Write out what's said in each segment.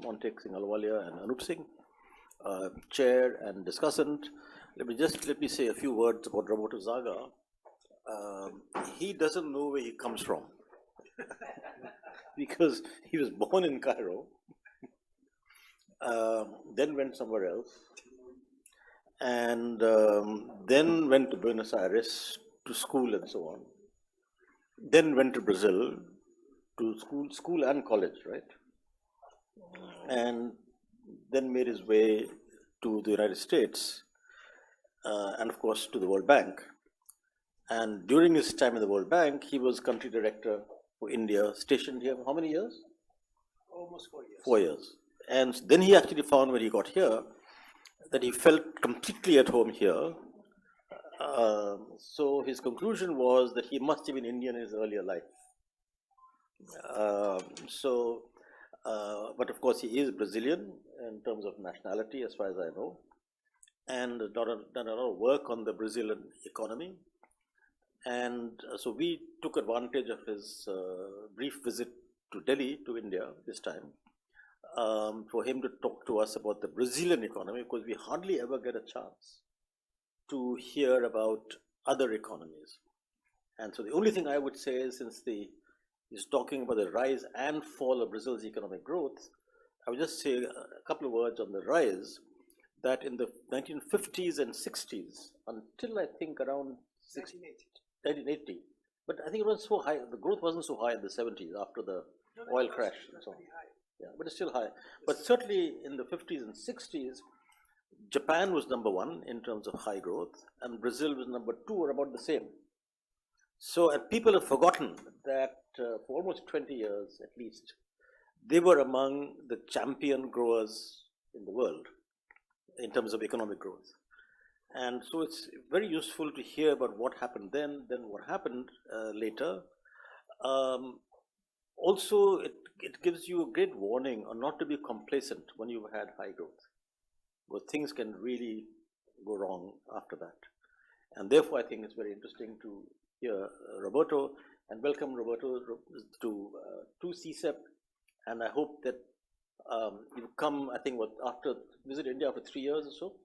Montek Singh Ahluwalia and Anoop Singh, chair and discussant. Let me say a few words about Roberto Zagha. He doesn't know where he comes from because he was born in Cairo, then went somewhere else, and then went to Buenos Aires to school and so on. Then went to Brazil to school and college, right? And then made his way to the United States, and of course to the World Bank. And during his time in the World Bank, he was country director for India, stationed here. How many years? Almost 4 years. 4 years. And then he actually found when he got here that he felt completely at home here. So his conclusion was that he must have been Indian in his earlier life. But of course he is Brazilian in terms of nationality, as far as I know, and done a lot of work on the Brazilian economy. And so we took advantage of his brief visit to Delhi, to India this time, for him to talk to us about the Brazilian economy, because we hardly ever get a chance to hear about other economies. And so the only thing I would say is, since he's talking about the rise and fall of Brazil's economic growth, I would just say a couple of words on the rise, that in the 1950s and 60s, until I think around 1980, but I think it was so high, the growth wasn't so high in the 70s after the oil crash and so on. Yeah, but it's still high. But certainly in the 50s and 60s, Japan was number one in terms of high growth, and Brazil was number two, or about the same. So, and people have forgotten that for almost 20 years at least, they were among the champion growers in the world in terms of economic growth. And so it's very useful to hear about what happened then what happened later. Also, it gives you a great warning on not to be complacent when you've had high growth, because things can really go wrong after that. And therefore, I think it's very interesting to hear Roberto, and welcome Roberto to CSEP. And I hope that you come, I think, after visit India after 3 years or so?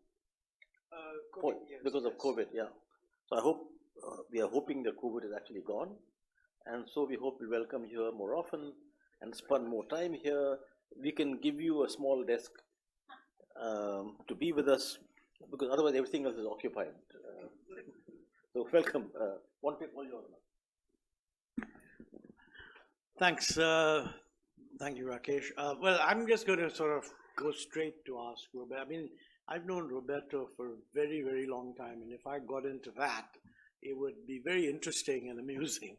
COVID, yes, because of COVID, yeah. So I hope, we are hoping that COVID is actually gone. And so we hope we welcome you here more often and spend more time here. We can give you a small desk to be with us, because otherwise everything else is occupied. So welcome. One take all yours now. Thanks. Thank you, Rakesh. Well, I'm just going to sort of go straight to ask Roberto. I mean, I've known Roberto for a very, very long time, and if I got into that, it would be very interesting and amusing,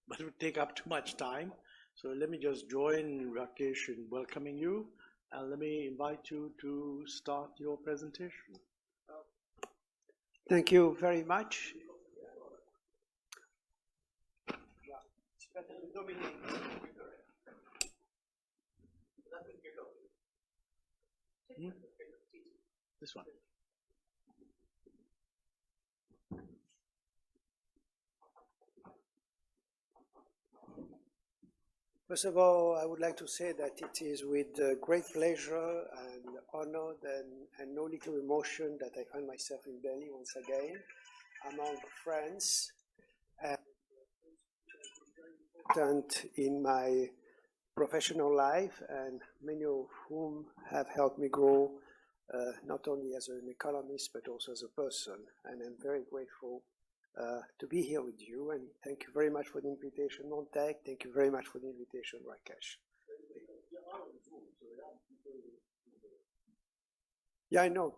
but it would take up too much time. So let me just join Rakesh in welcoming you, and let me invite you to start your presentation. Thank you very much. This one. First of all, I would like to say that it is with great pleasure and honor and no little emotion that I find myself in Delhi once again among friends, and important in my professional life, and many of whom have helped me grow not only as an economist but also as a person. And I'm very grateful to be here with you, and thank you very much for the invitation, Montek. Thank you very much for the invitation, Rakesh. Yeah, I know.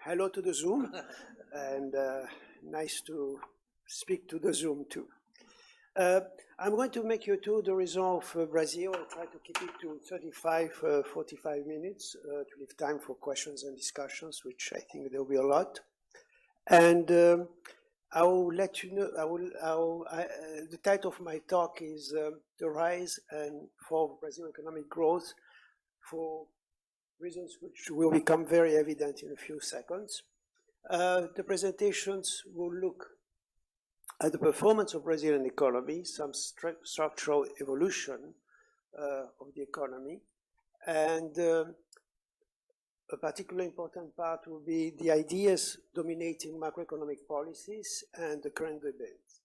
Hello to the Zoom, and nice to speak to the Zoom too. I'm going to make you tour d'horizon of Brazil. I'll try to keep it to 35, 45 minutes to leave time for questions and discussions, which I think there will be a lot. And I will let you know, the title of my talk is The Rise and Fall of Brazil Economic Growth, for reasons which will become very evident in a few seconds. The presentations will look at the performance of Brazilian economy, some structural evolution of the economy, And a particularly important part will be the ideas dominating macroeconomic policies and the current debates.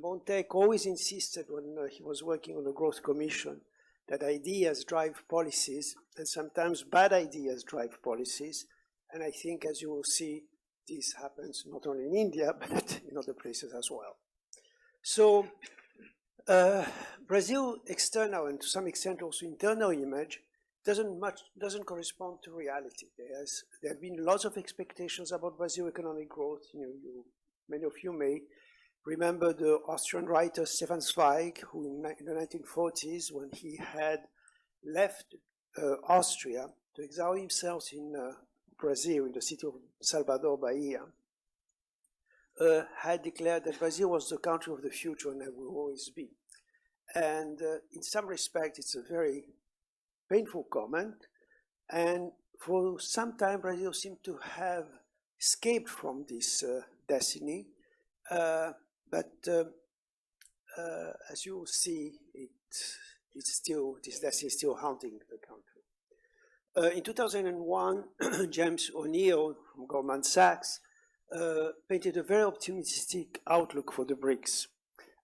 Montek always insisted when he was working on the Growth Commission that ideas drive policies, and sometimes bad ideas drive policies. And I think, as you will see, this happens not only in India, but in other places as well. So Brazil's external and to some extent also internal image doesn't correspond to reality. There have been lots of expectations about Brazil economic growth. Many of you may remember the Austrian writer Stefan Zweig, who in the 1940s, when he had left Austria to exile himself in Brazil, in the city of Salvador, Bahia, had declared that Brazil was the country of the future and that will always be. And in some respects, it's a very painful comment. And for some time, Brazil seemed to have escaped from this destiny. But as you will see, this destiny is still haunting the country. In 2001, James O'Neill from Goldman Sachs painted a very optimistic outlook for the BRICS.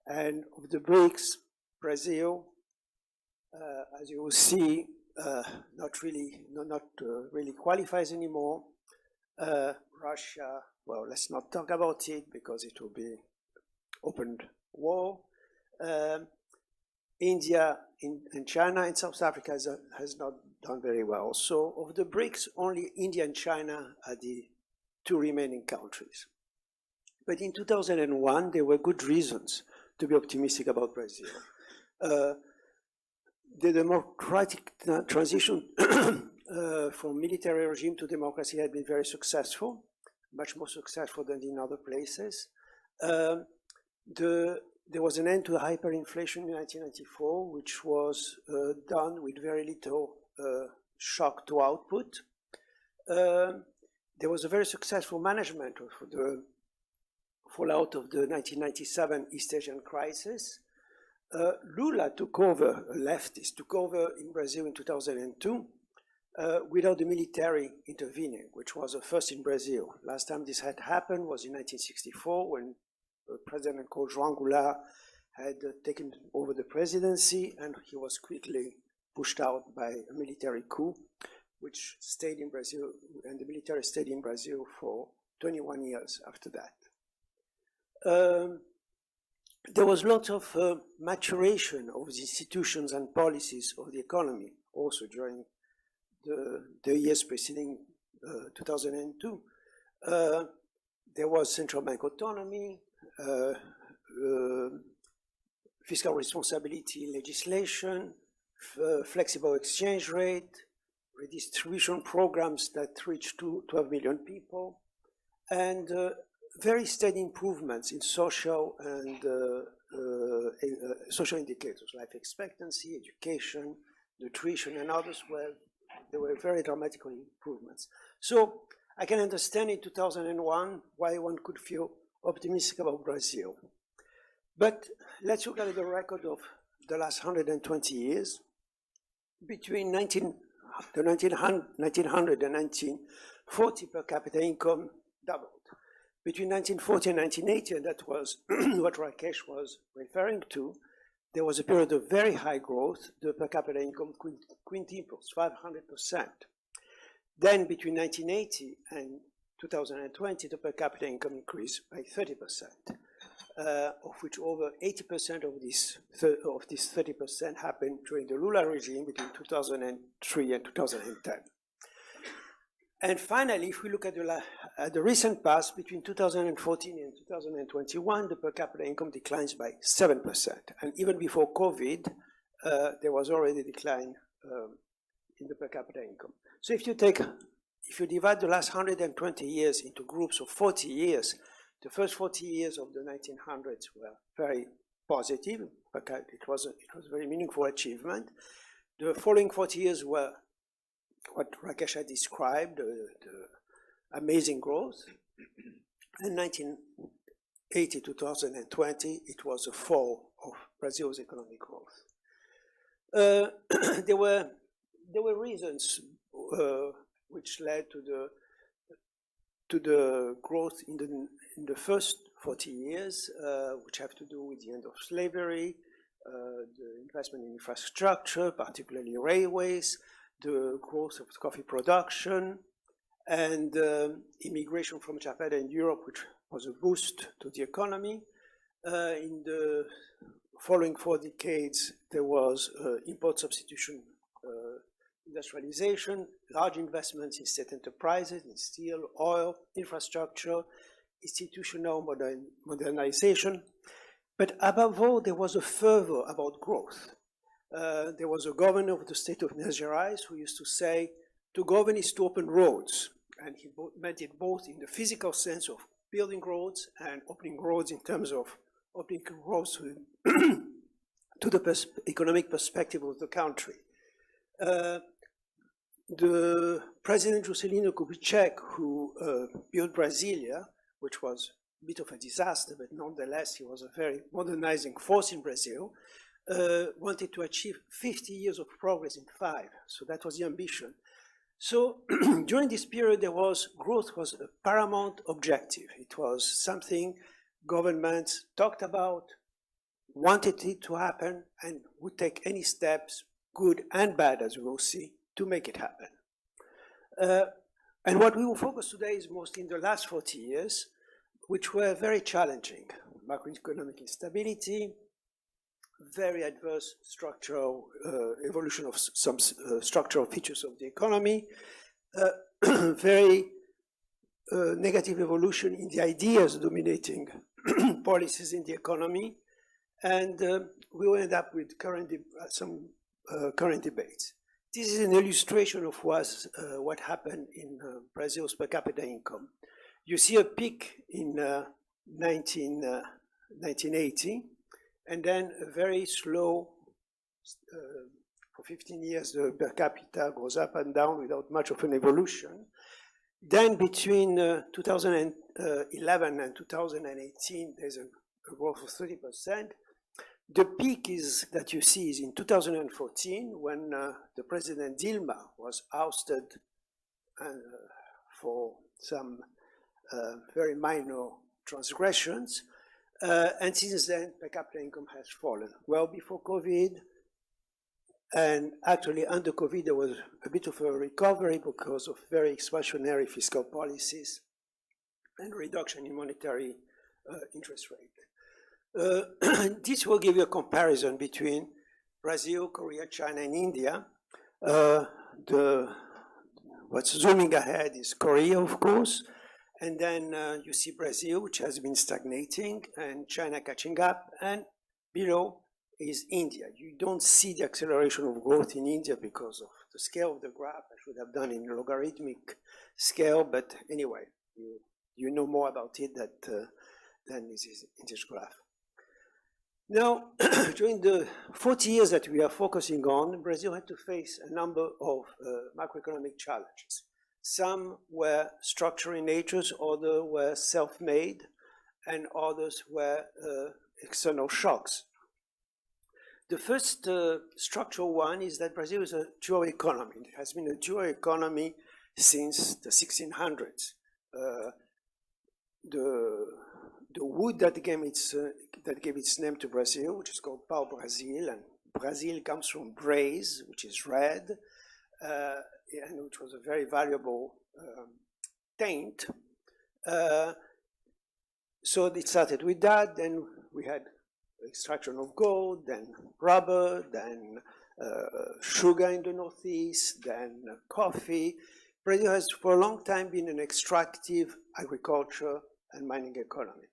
And of the BRICS, Brazil, as you will see, not really qualifies anymore. Russia, well, let's not talk about it because it will be open war. India and China and South Africa has not done very well. So of the BRICS, only India and China are the two remaining countries. But in 2001, there were good reasons to be optimistic about Brazil. The democratic transition from military regime to democracy had been very successful, much more successful than in other places. There was an end to hyperinflation in 1994, which was done with very little shock to output. There was a very successful management of the fallout of the 1997 East Asian crisis. Lula took over, a leftist, took over in Brazil in 2002 without the military intervening, which was a first in Brazil. Last time this had happened was in 1964 when a president called João Goulart had taken over the presidency, and he was quickly pushed out by a military coup, which stayed in Brazil, and the military stayed in Brazil for 21 years after that. There was lots of maturation of the institutions and policies of the economy also during the years preceding 2002. There was central bank autonomy, fiscal responsibility legislation, flexible exchange rate, redistribution programs that reached 12 million people, and very steady improvements in social and social indicators, life expectancy, education, nutrition, and others where there were very dramatic improvements. So I can understand in 2001 why one could feel optimistic about Brazil. But let's look at the record of the last 120 years. Between 1900 and 1940, per capita income doubled. Between 1940 and 1980, and that was what Rakesh was referring to, there was a period of very high growth. The per capita income quintupled, 500%. Then between 1980 and 2020, the per capita income increased by 30%, of which over 80% of this 30% happened during the Lula regime between 2003 and 2010. And finally, if we look at the recent past, between 2014 and 2021, the per capita income declines by 7%. And even before COVID, there was already a decline in the per capita income. So if you divide the last 120 years into groups of 40 years, the first 40 years of the 1900s were very positive. It was a very meaningful achievement. The following 40 years were what Rakesh had described, the amazing growth. In 1980 to 2020, it was a fall of Brazil's economic growth. There were there were reasons which led to the growth in the first 40 years, which have to do with the end of slavery, the investment in infrastructure, particularly railways, the growth of coffee production, and immigration from Japan and Europe, which was a boost to the economy. In the following 4 decades, there was import substitution, industrialization, large investments in state enterprises, in steel, oil, infrastructure, institutional modernization. But above all, there was a fervor about growth. There was a governor of the state of Minas Gerais who used to say, to govern is to open roads. And he meant it both in the physical sense of building roads and opening roads in terms of opening roads to the economic perspective of the country. The President Juscelino Kubitschek, who built Brasilia, which was a bit of a disaster, but nonetheless, he was a very modernizing force in Brazil, wanted to achieve 50 years of progress in 5. So that was the ambition. So during this period, growth was a paramount objective. It was something governments talked about, wanted it to happen, and would take any steps, good and bad, as we will see, to make it happen. And what we will focus today is mostly in the last 40 years, which were very challenging. Macroeconomic instability, very adverse structural evolution of some structural features of the economy, very negative evolution in the ideas dominating policies in the economy, and we will end up with some current debates. This is an illustration of what happened in Brazil's per capita income. You see a peak in 1980, and then a very slow, for 15 years, the per capita goes up and down without much of an evolution. Then between 2011 and 2018, there's a growth of 30%. The peak that you see is in 2014, when the President Dilma was ousted for some very minor transgressions. And since then, per capita income has fallen. Well before COVID, and actually under COVID, there was a bit of a recovery because of very expansionary fiscal policies and reduction in monetary interest rate. This will give you a comparison between Brazil, Korea, China, and India. What's zooming ahead is Korea, of course. And then you see Brazil, which has been stagnating, and China catching up, and below is India. You don't see the acceleration of growth in India because of the scale of the graph. I should have done in logarithmic scale, but anyway, you know more about it than this is in this graph. Now, during the 40 years that we are focusing on, Brazil had to face a number of macroeconomic challenges. Some were structural in nature, others were self-made, and others were external shocks. The first structural one is that Brazil is a dual economy. It has been a dual economy since the 1600s. The wood that gave its name to Brazil, which is called pau-brasil, and Brazil comes from braise, which is red, and which was a very valuable taint. So it started with that, then we had extraction of gold, then rubber, then sugar in the Northeast, then coffee. Brazil has for a long time been an extractive agriculture and mining economy,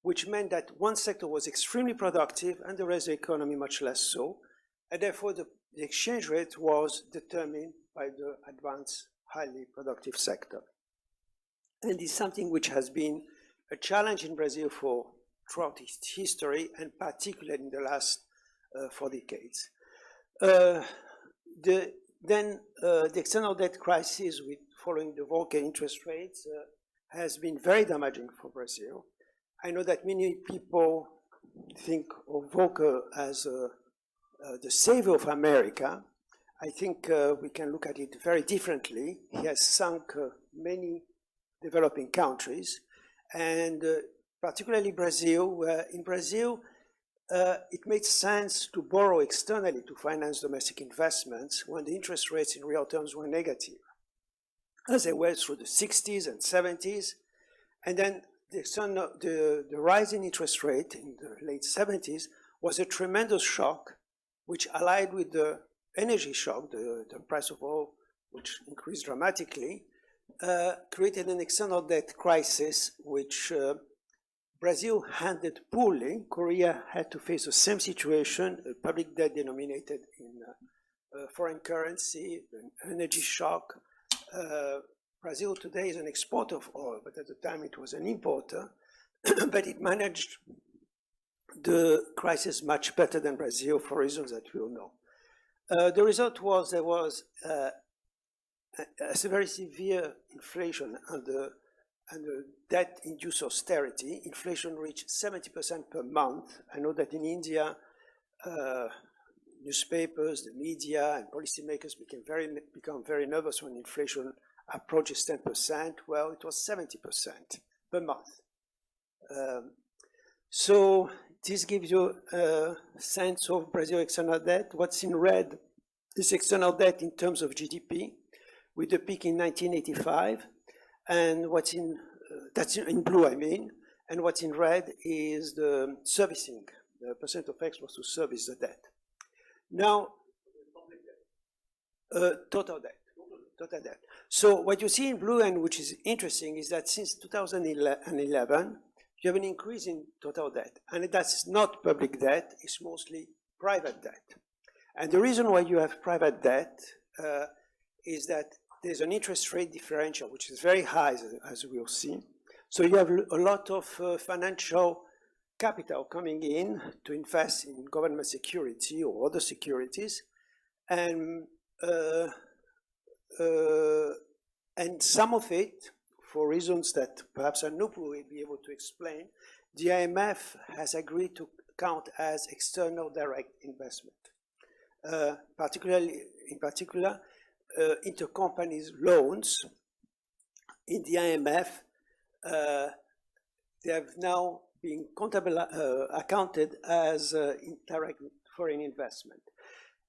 which meant that one sector was extremely productive and the rest of the economy much less so, and therefore the exchange rate was determined by the advanced, highly productive sector. And it's something which has been a challenge in Brazil throughout its history, and particularly in the last 4 decades. The external debt crisis following the Volcker interest rates has been very damaging for Brazil. I know that many people think of Volcker as the savior of America. I think we can look at it very differently. He has sunk many developing countries, and particularly Brazil, where in Brazil, it made sense to borrow externally to finance domestic investments when the interest rates in real terms were negative, as they were through the 60s and 70s. And then the rise in interest rate in the late 70s was a tremendous shock, which allied with the energy shock, the price of oil, which increased dramatically, created an external debt crisis, which Brazil handled poorly. Korea had to face the same situation, a public debt denominated in foreign currency, an energy shock. Brazil today is an exporter of oil, but at the time it was an importer. But it managed the crisis much better than Brazil for reasons that we all know. The result was there was a very severe inflation and debt-induced austerity. Inflation reached 70% per month. I know that in India, newspapers, the media, and policymakers become very nervous when inflation approaches 10%. Well, it was 70% per month. So this gives you a sense of Brazil external debt. What's in red is external debt in terms of GDP, with the peak in 1985. And what's in, that's in blue, I mean, and what's in red is the servicing, the percent of exports to service the debt. Now, total debt. So what you see in blue, and which is interesting, is that since 2011, you have an increase in total debt. And that's not public debt, it's mostly private debt. And the reason why you have private debt is that there's an interest rate differential, which is very high, as we'll see. So you have a lot of financial capital coming in to invest in government security or other securities. And some of it, for reasons that perhaps Anoop will be able to explain, the IMF has agreed to count as external direct investment. In particular, intercompanies loans in the IMF, they have now been accounted as indirect foreign investment.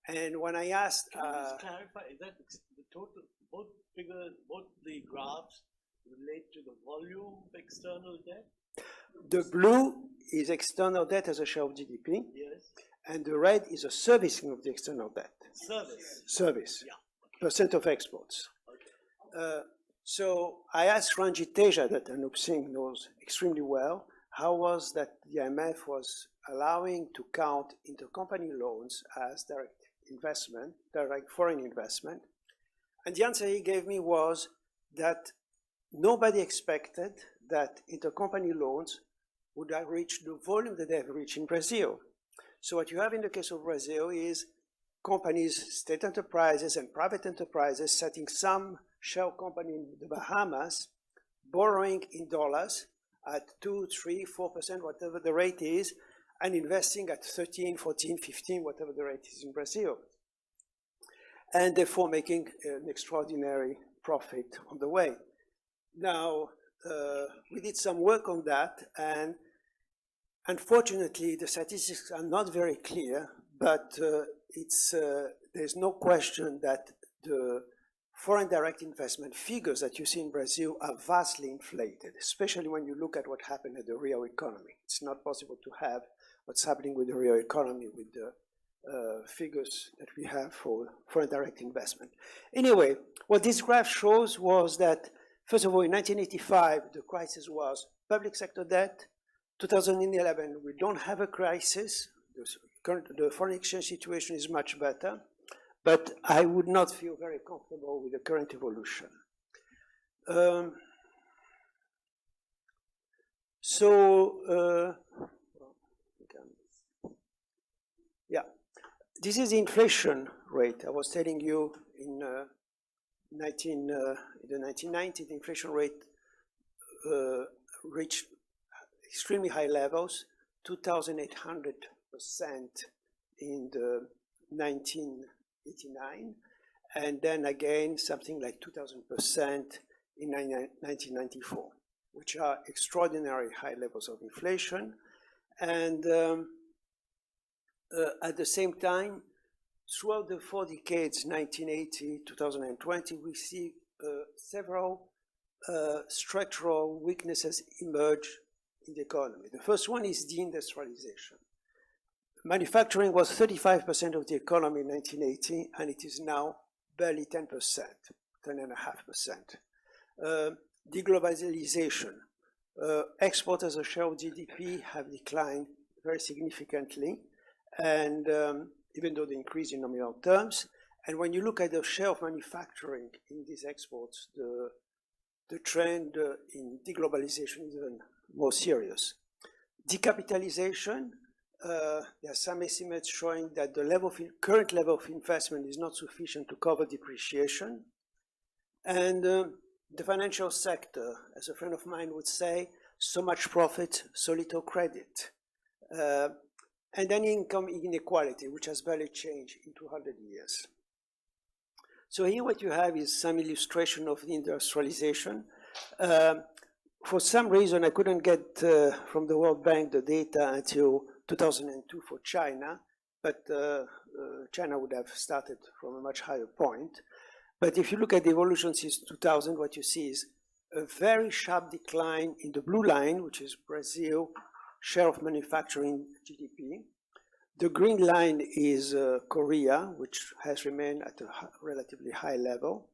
And when I asked, just clarify, is that the total, both figures, both the graphs relate to the volume of external debt? The blue is external debt as a share of GDP. Yes. And the red is a servicing of the external debt. Service. Yeah. Okay. Percent of exports. Okay. So I asked Ranjit Teja, that Anoop Singh knows extremely well, how was that the IMF was allowing to count intercompany loans as direct investment, direct foreign investment. And the answer he gave me was that nobody expected that intercompany loans would have reached the volume that they have reached in Brazil. So what you have in the case of Brazil is companies, state enterprises and private enterprises setting some shell company in the Bahamas, borrowing in dollars at 2, 3, 4%, whatever the rate is, and investing at 13, 14, 15, whatever the rate is in Brazil. And therefore making an extraordinary profit on the way. Now, we did some work on that, and unfortunately, the statistics are not very clear, but there's no question that the foreign direct investment figures that you see in Brazil are vastly inflated, especially when you look at what happened at the real economy. It's not possible to have what's happening with the real economy with the figures that we have for foreign direct investment. Anyway, what this graph shows was that, first of all, in 1985, the crisis was public sector debt. 2011, we don't have a crisis. The foreign exchange situation is much better, but I would not feel very comfortable with the current evolution. This is the inflation rate. I was telling you in the 1990s, the inflation rate reached extremely high levels, 2,800% in the 1989, and then again something like 2,000% in 1994, which are extraordinary high levels of inflation. And at the same time, throughout the 4 decades, 1980, 2020, we see several structural weaknesses emerge in the economy. The first one is deindustrialization. Manufacturing was 35% of the economy in 1980, and it is now barely 10%, 10.5%. Deglobalization. Exports as a share of GDP have declined very significantly, and even though they increase in nominal terms. And when you look at the share of manufacturing in these exports, the trend in deglobalization is even more serious. Decapitalization, there are some estimates showing that the current level of investment is not sufficient to cover depreciation. And the financial sector, as a friend of mine would say, so much profit, so little credit. And then income inequality, which has barely changed in 200 years. So here what you have is some illustration of the industrialization. For some reason, I couldn't get from the World Bank the data until 2002 for China, but China would have started from a much higher point. But if you look at the evolution since 2000, what you see is a very sharp decline in the blue line, which is Brazil, share of manufacturing GDP. The green line is Korea, which has remained at a relatively high level.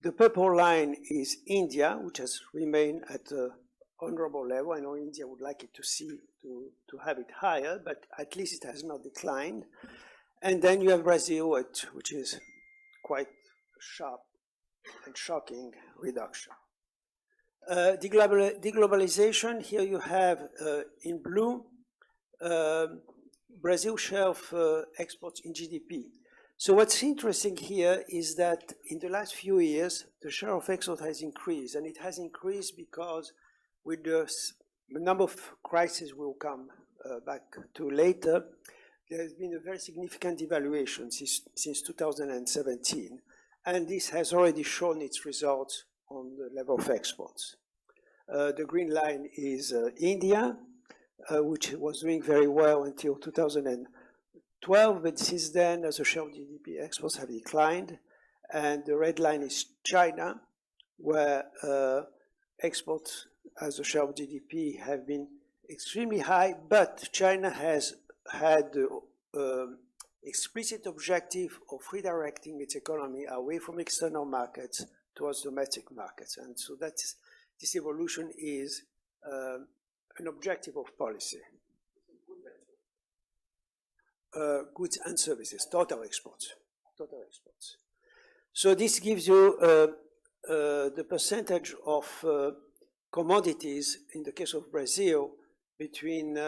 The purple line is India, which has remained at an honorable level. I know India would like it to have it higher, but at least it has not declined. And then you have Brazil, which is quite a sharp and shocking reduction. Deglobalization, here you have in blue, Brazil share of exports in GDP. So what's interesting here is that in the last few years, the share of export has increased, and it has increased because with the number of crises we'll come back to later, there has been a very significant devaluation since 2017, and this has already shown its results on the level of exports. The green line is India, which was doing very well until 2012, but since then, as a share of GDP, exports have declined. And the red line is China, where exports as a share of GDP have been extremely high, but China has had the explicit objective of redirecting its economy away from external markets towards domestic markets. And so this evolution is an objective of policy. Goods and services, total exports. So this gives you the percentage of commodities in the case of Brazil between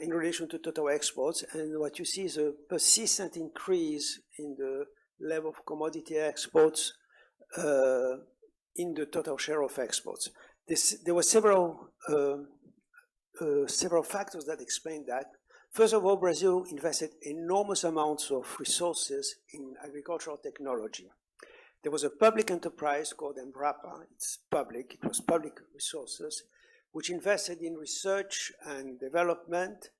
in relation to total exports, and what you see is a persistent increase in the level of commodity exports in the total share of exports. There were several factors that explain that. First of all, Brazil invested enormous amounts of resources in agricultural technology. There was a public enterprise called Embrapa. It's public. It was public resources, which invested in research and development,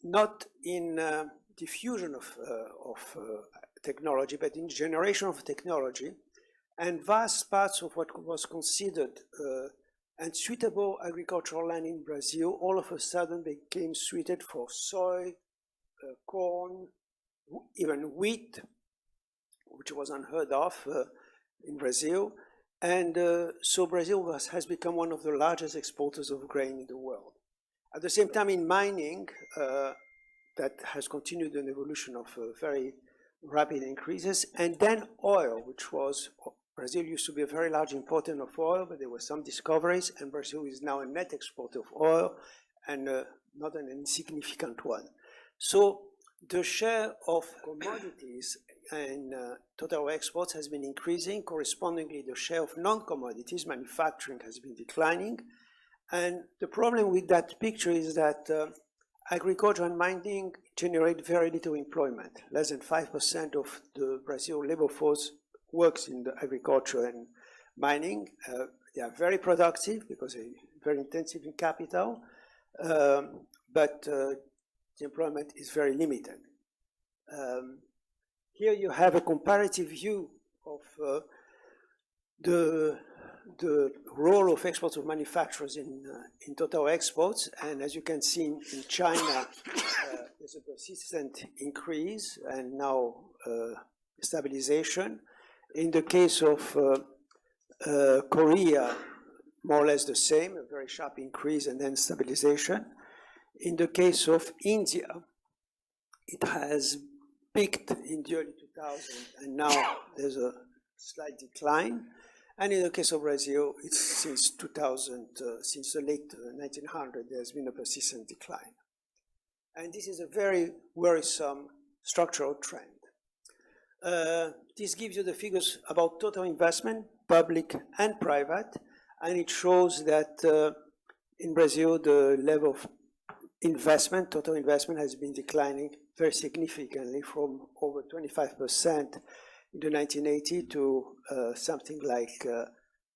not in diffusion of technology, but in generation of technology. And vast parts of what was considered unsuitable agricultural land in Brazil all of a sudden became suited for soy, corn, even wheat, which was unheard of in Brazil. And so Brazil has become one of the largest exporters of grain in the world. At the same time, in mining, that has continued an evolution of very rapid increases. And then oil, which was, Brazil used to be a very large importer of oil, but there were some discoveries, and Brazil is now a net exporter of oil, and not an insignificant one. So the share of commodities in total exports has been increasing. Correspondingly, the share of non-commodities, manufacturing, has been declining. And the problem with that picture is that agriculture and mining generate very little employment. Less than 5% of the Brazil labor force works in the agriculture and mining. They are very productive because they're very intensive in capital, but the employment is very limited. Here you have a comparative view of the role of exports of manufacturers in total exports. And as you can see in China, there's a persistent increase and now stabilization. In the case of Korea, more or less the same, a very sharp increase and then stabilization. In the case of India, it has peaked in the early 2000s, and now there's a slight decline. And in the case of Brazil, it's since 2000, since the late 1900s, there's been a persistent decline. And this is a very worrisome structural trend. This gives you the figures about total investment, public and private, and it shows that in Brazil, the level of investment, total investment, has been declining very significantly from over 25% in the 1980s to something like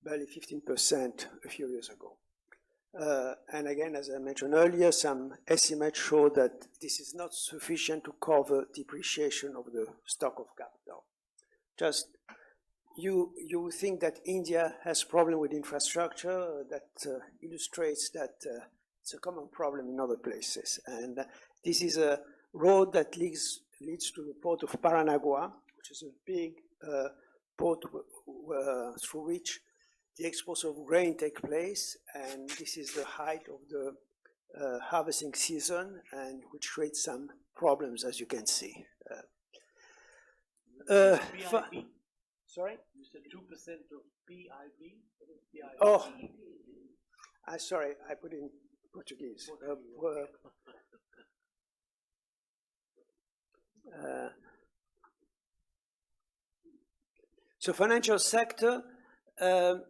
barely 15% a few years ago. And again, as I mentioned earlier, some estimates show that this is not sufficient to cover depreciation of the stock of capital. Just you think that India has problem with infrastructure, that illustrates that it's a common problem in other places. And this is a road that leads to the port of Paranagua, which is a big port through which the exports of grain take place. And this is the height of the harvesting season, and which creates some problems, as you can see. Sorry? You said 2% of PIB? Oh, sorry, I put in Portuguese. So financial sector, I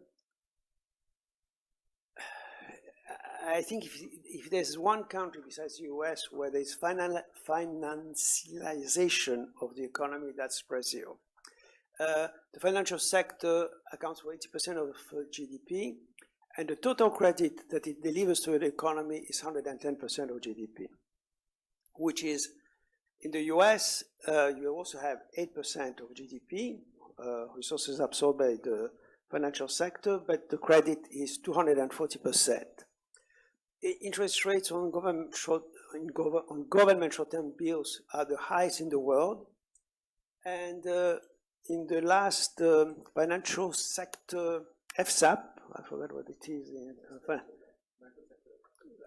think if there's one country besides the US where there's financialization of the economy, that's Brazil. The financial sector accounts for 80% of GDP, and the total credit that it delivers to the economy is 110% of GDP, which is, in the US, you also have 8% of GDP, resources absorbed by the financial sector, but the credit is 240%. Interest rates on government short-term bills are the highest in the world, and in the last financial sector FSAP, I forgot what it is,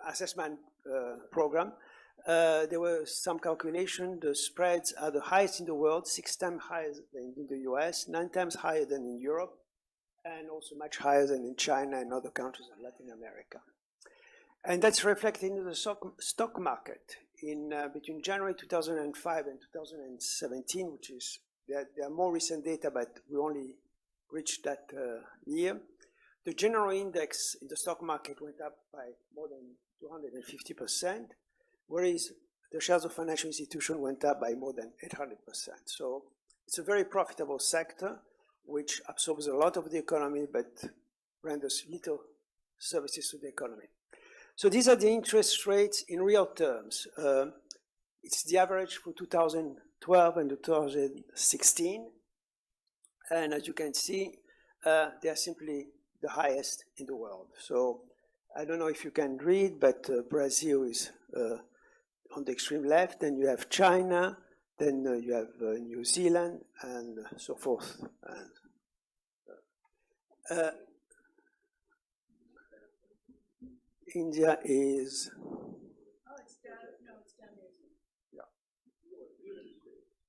assessment program, there was some calculation. The spreads are the highest in the world, 6 times higher than in the US, 9 times higher than in Europe, and also much higher than in China and other countries in Latin America. And that's reflected in the stock market. In between January 2005 and 2017, which is, there are more recent data, but we only reached that year. The general index in the stock market went up by more than 250%, whereas the shares of financial institutions went up by more than 800%. So it's a very profitable sector, which absorbs a lot of the economy, but renders little services to the economy. So these are the interest rates in real terms. It's the average for 2012 and 2016. And as you can see, they are simply the highest in the world. So I don't know if you can read, but Brazil is on the extreme left, then you have China, then you have New Zealand, and so forth. And, India is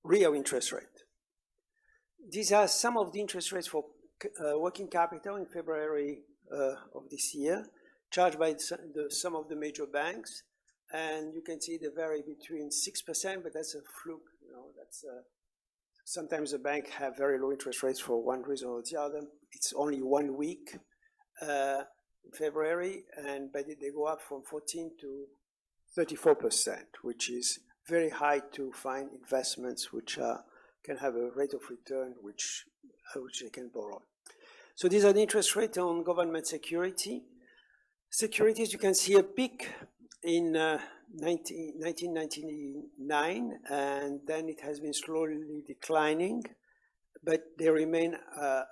real interest rate. These are some of the interest rates for working capital in February of this year, charged by some of the major banks. And you can see they vary between 6%, but that's a fluke. You know, that's sometimes the bank have very low interest rates for one reason or the other. It's only 1 week in February, but they go up from 14 to 34%, which is very high to find investments which can have a rate of return which they can borrow. So these are the interest rate on government security. Securities, you can see a peak in 1999, and then it has been slowly declining, but they remain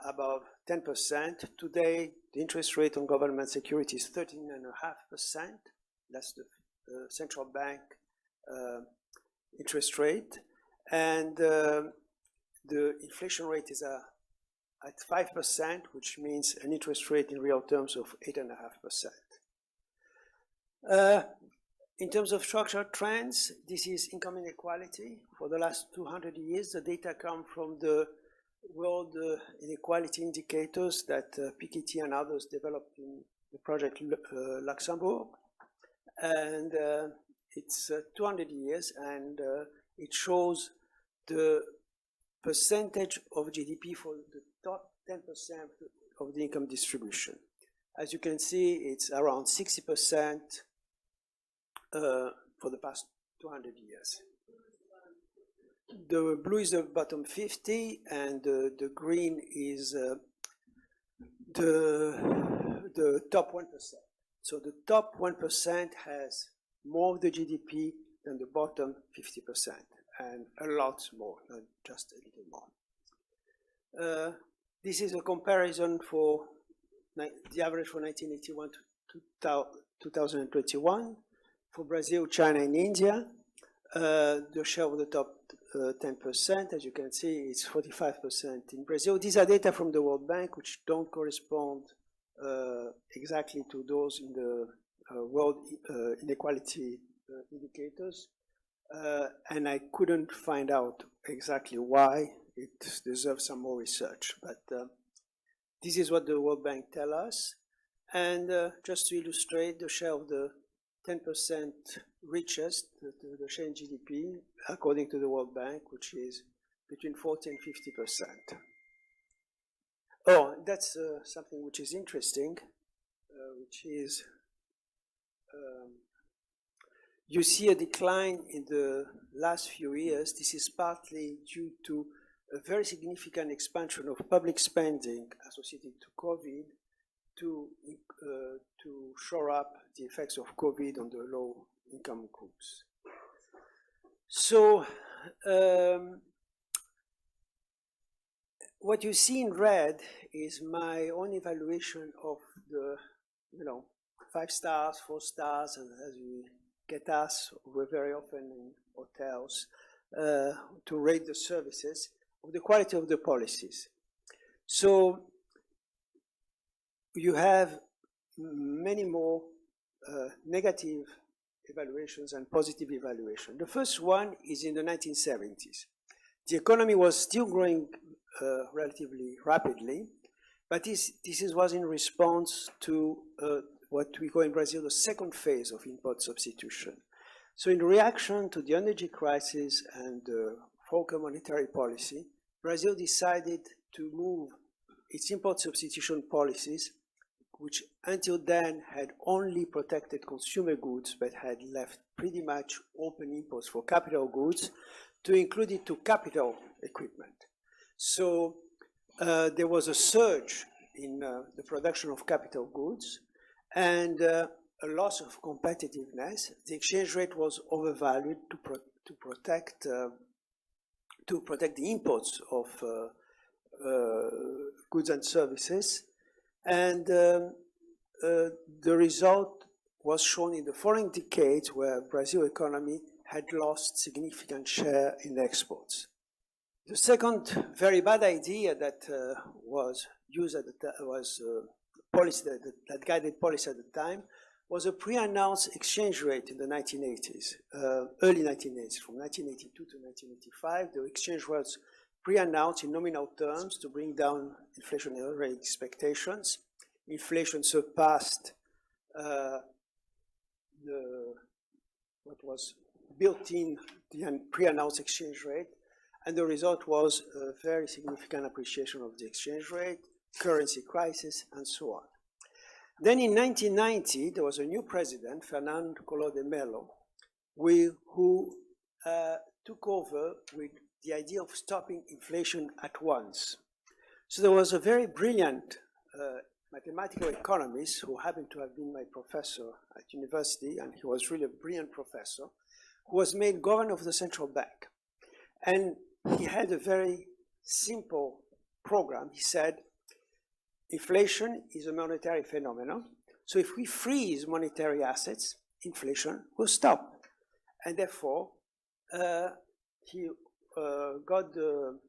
above 10%. Today, the interest rate on government security is 13.5%. That's the central bank interest rate. And the inflation rate is at 5%, which means an interest rate in real terms of 8.5%. In terms of structural trends, this is income inequality. For the last 200 years, the data come from the World Inequality Indicators that Piketty and others developed in the project Luxembourg. And it's 200 years, and it shows the percentage of GDP for the top 10% of the income distribution. As you can see, it's around 60% for the past 200 years. The blue is the bottom 50, and the green is the top 1%. So the top 1% has more of the GDP than the bottom 50%, and a lot more, not just a little more. This is a comparison for the average for 1981 to 2021. For Brazil, China, and India, the share of the top 10%, as you can see, is 45% in Brazil. These are data from the World Bank, which don't correspond exactly to those in the World Inequality Indicators. And I couldn't find out exactly why. It deserves some more research. But this is what the World Bank tells us. And just to illustrate the share of the 10% richest, the share in GDP, according to the World Bank, which is between 40 and 50%. Oh, that's something which is interesting, which is you see a decline in the last few years. This is partly due to a very significant expansion of public spending associated to COVID to shore up the effects of COVID on the low-income groups. So what you see in red is my own evaluation of the, 5 stars, 4 stars, and as you get us, we're very often in hotels to rate the services of the quality of the policies. So you have many more negative evaluations and positive evaluation. The first one is in the 1970s. The economy was still growing relatively rapidly, but this was in response to what we call in Brazil the second phase of import substitution. So in reaction to the energy crisis and the Volcker monetary policy, Brazil decided to move its import substitution policies, which until then had only protected consumer goods but had left pretty much open imports for capital goods, to include it to capital equipment. So there was a surge in the production of capital goods and a loss of competitiveness. The exchange rate was overvalued to protect the imports of goods and services. And the result was shown in the following decades, where Brazil economy had lost significant share in exports. The second very bad idea that was used at the was policy that guided policy at the time was a pre-announced exchange rate in the 1980s, early 1980s, from 1982 to 1985. The exchange rate was pre-announced in nominal terms to bring down inflationary rate expectations. Inflation surpassed what was built in the pre-announced exchange rate, and the result was a very significant appreciation of the exchange rate, currency crisis, and so on. Then in 1990, there was a new president, Fernando Collor de Mello, who took over with the idea of stopping inflation at once. So there was a very brilliant mathematical economist who happened to have been my professor at university, and he was really a brilliant professor, who was made governor of the central bank. And he had a very simple program. He said, inflation is a monetary phenomenon. So if we freeze monetary assets, inflation will stop. And therefore, he got the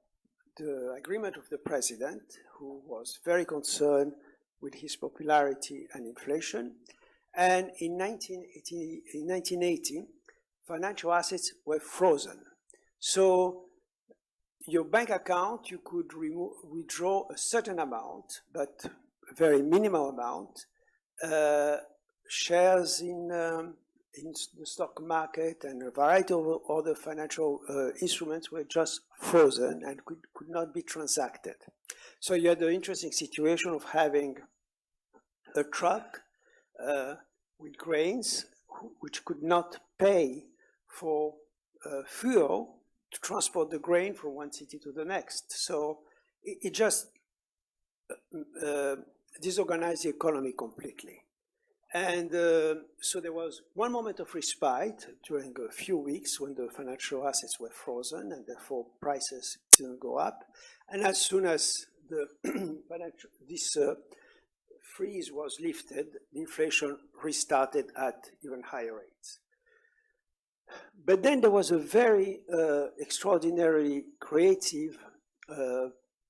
agreement of the president, who was very concerned with his popularity and inflation. And in 1980, financial assets were frozen. So your bank account, you could withdraw a certain amount, but a very minimal amount. Shares in the stock market and a variety of other financial instruments were just frozen and could not be transacted. So you had the interesting situation of having a truck with grains which could not pay for fuel to transport the grain from one city to the next. So it just disorganized the economy completely. And so there was one moment of respite during a few weeks when the financial assets were frozen and therefore prices didn't go up. And as soon as this freeze was lifted, the inflation restarted at even higher rates. But then there was a very extraordinarily creative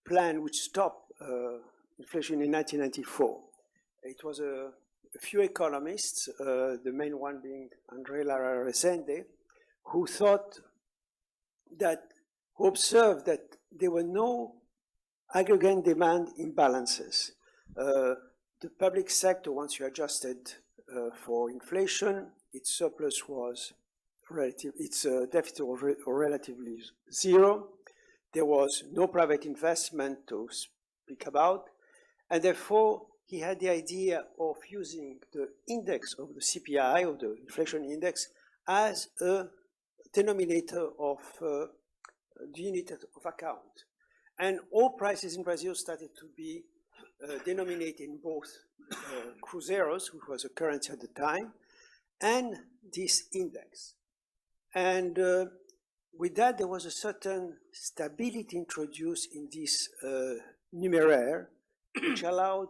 plan which stopped inflation in 1994. It was a few economists, the main one being André Lara Resende, who observed that there were no aggregate demand imbalances. The public sector, once you adjusted for inflation, its surplus was its deficit was relatively zero. There was no private investment to speak about, and therefore he had the idea of using the index of the CPI, or the inflation index, as a denominator of the unit of account. And all prices in Brazil started to be denominated in both cruzeiros, which was a currency at the time, and this index. And with that, there was a certain stability introduced in this numeraire, which allowed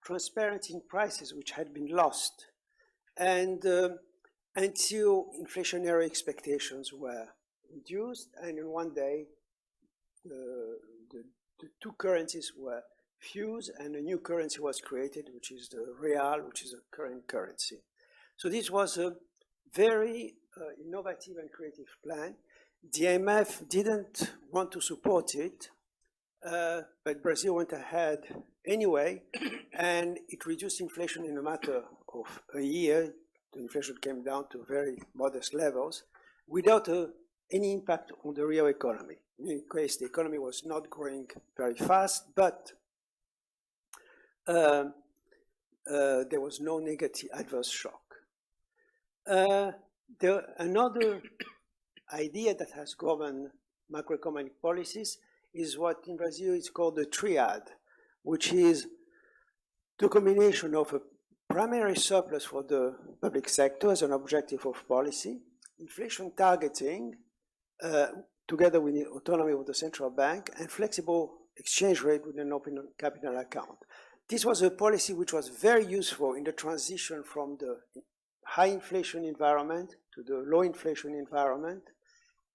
transparency in prices, which had been lost, and until inflationary expectations were reduced, and in one day, the two currencies were fused, and a new currency was created, which is the real, which is the current currency. So this was a very innovative and creative plan. The IMF didn't want to support it, but Brazil went ahead anyway, and it reduced inflation in a matter of a year. The inflation came down to very modest levels without any impact on the real economy. In any case, the economy was not growing very fast, but there was no negative adverse shock. Another idea that has governed macroeconomic policies is what in Brazil is called the triad, which is the combination of a primary surplus for the public sector as an objective of policy, inflation targeting, together with the autonomy of the central bank, and flexible exchange rate with an open capital account. This was a policy which was very useful in the transition from the high inflation environment to the low inflation environment,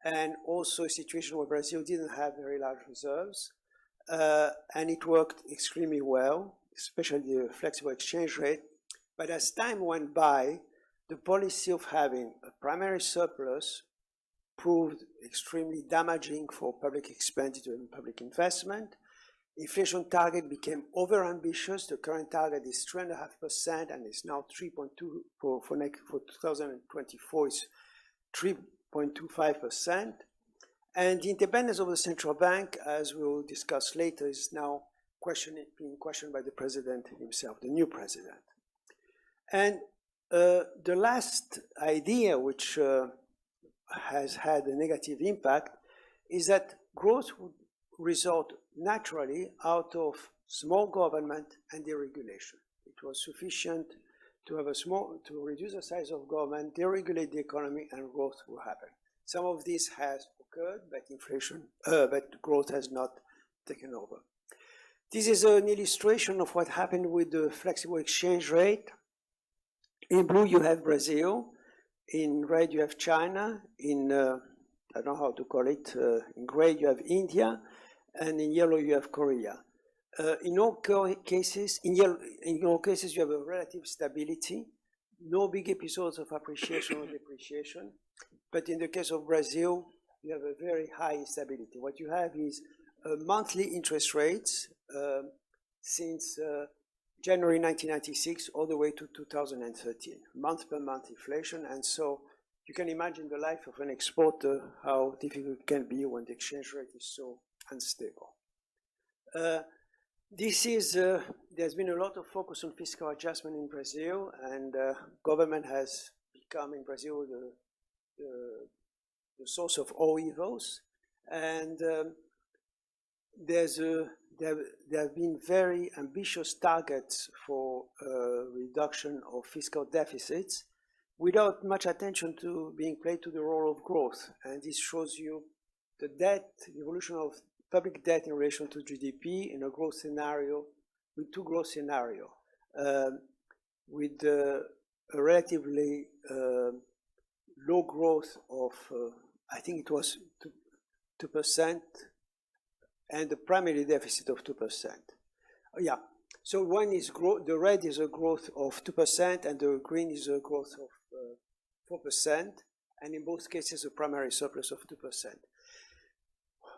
and also a situation where Brazil didn't have very large reserves, and it worked extremely well, especially the flexible exchange rate. But as time went by, the policy of having a primary surplus proved extremely damaging for public expenditure and public investment. Inflation target became overambitious. The current target is 3.5%, and it's now 3.2 for 2024. It's 3.25%. And the independence of the central bank, as we'll discuss later, is now being questioned by the president himself, the new president. And the last idea which has had a negative impact is that growth would result naturally out of small government and deregulation. It was sufficient to have to reduce the size of government, deregulate the economy, and growth will happen. Some of this has occurred, but growth has not taken over. This is an illustration of what happened with the flexible exchange rate. In blue, you have Brazil. In red, you have China. In, I don't know how to call it, in gray, you have India. And in yellow, you have Korea. In all cases, you have a relative stability, no big episodes of appreciation or depreciation. But in the case of Brazil, you have a very high stability. What you have is monthly interest rates since January 1996 all the way to 2013, month per month inflation. And so you can imagine the life of an exporter, how difficult it can be when the exchange rate is so unstable. There's been a lot of focus on fiscal adjustment in Brazil, and government has become in Brazil the source of all evils. And there have been very ambitious targets for reduction of fiscal deficits without much attention to being paid to the role of growth. And this shows you the evolution of public debt in relation to GDP in a growth scenario, with two growth scenarios, with a relatively low growth of, I think it was 2%, and the primary deficit of 2%. Yeah, so one is the red is a growth of 2%, and the green is a growth of 4%, and in both cases a primary surplus of 2%.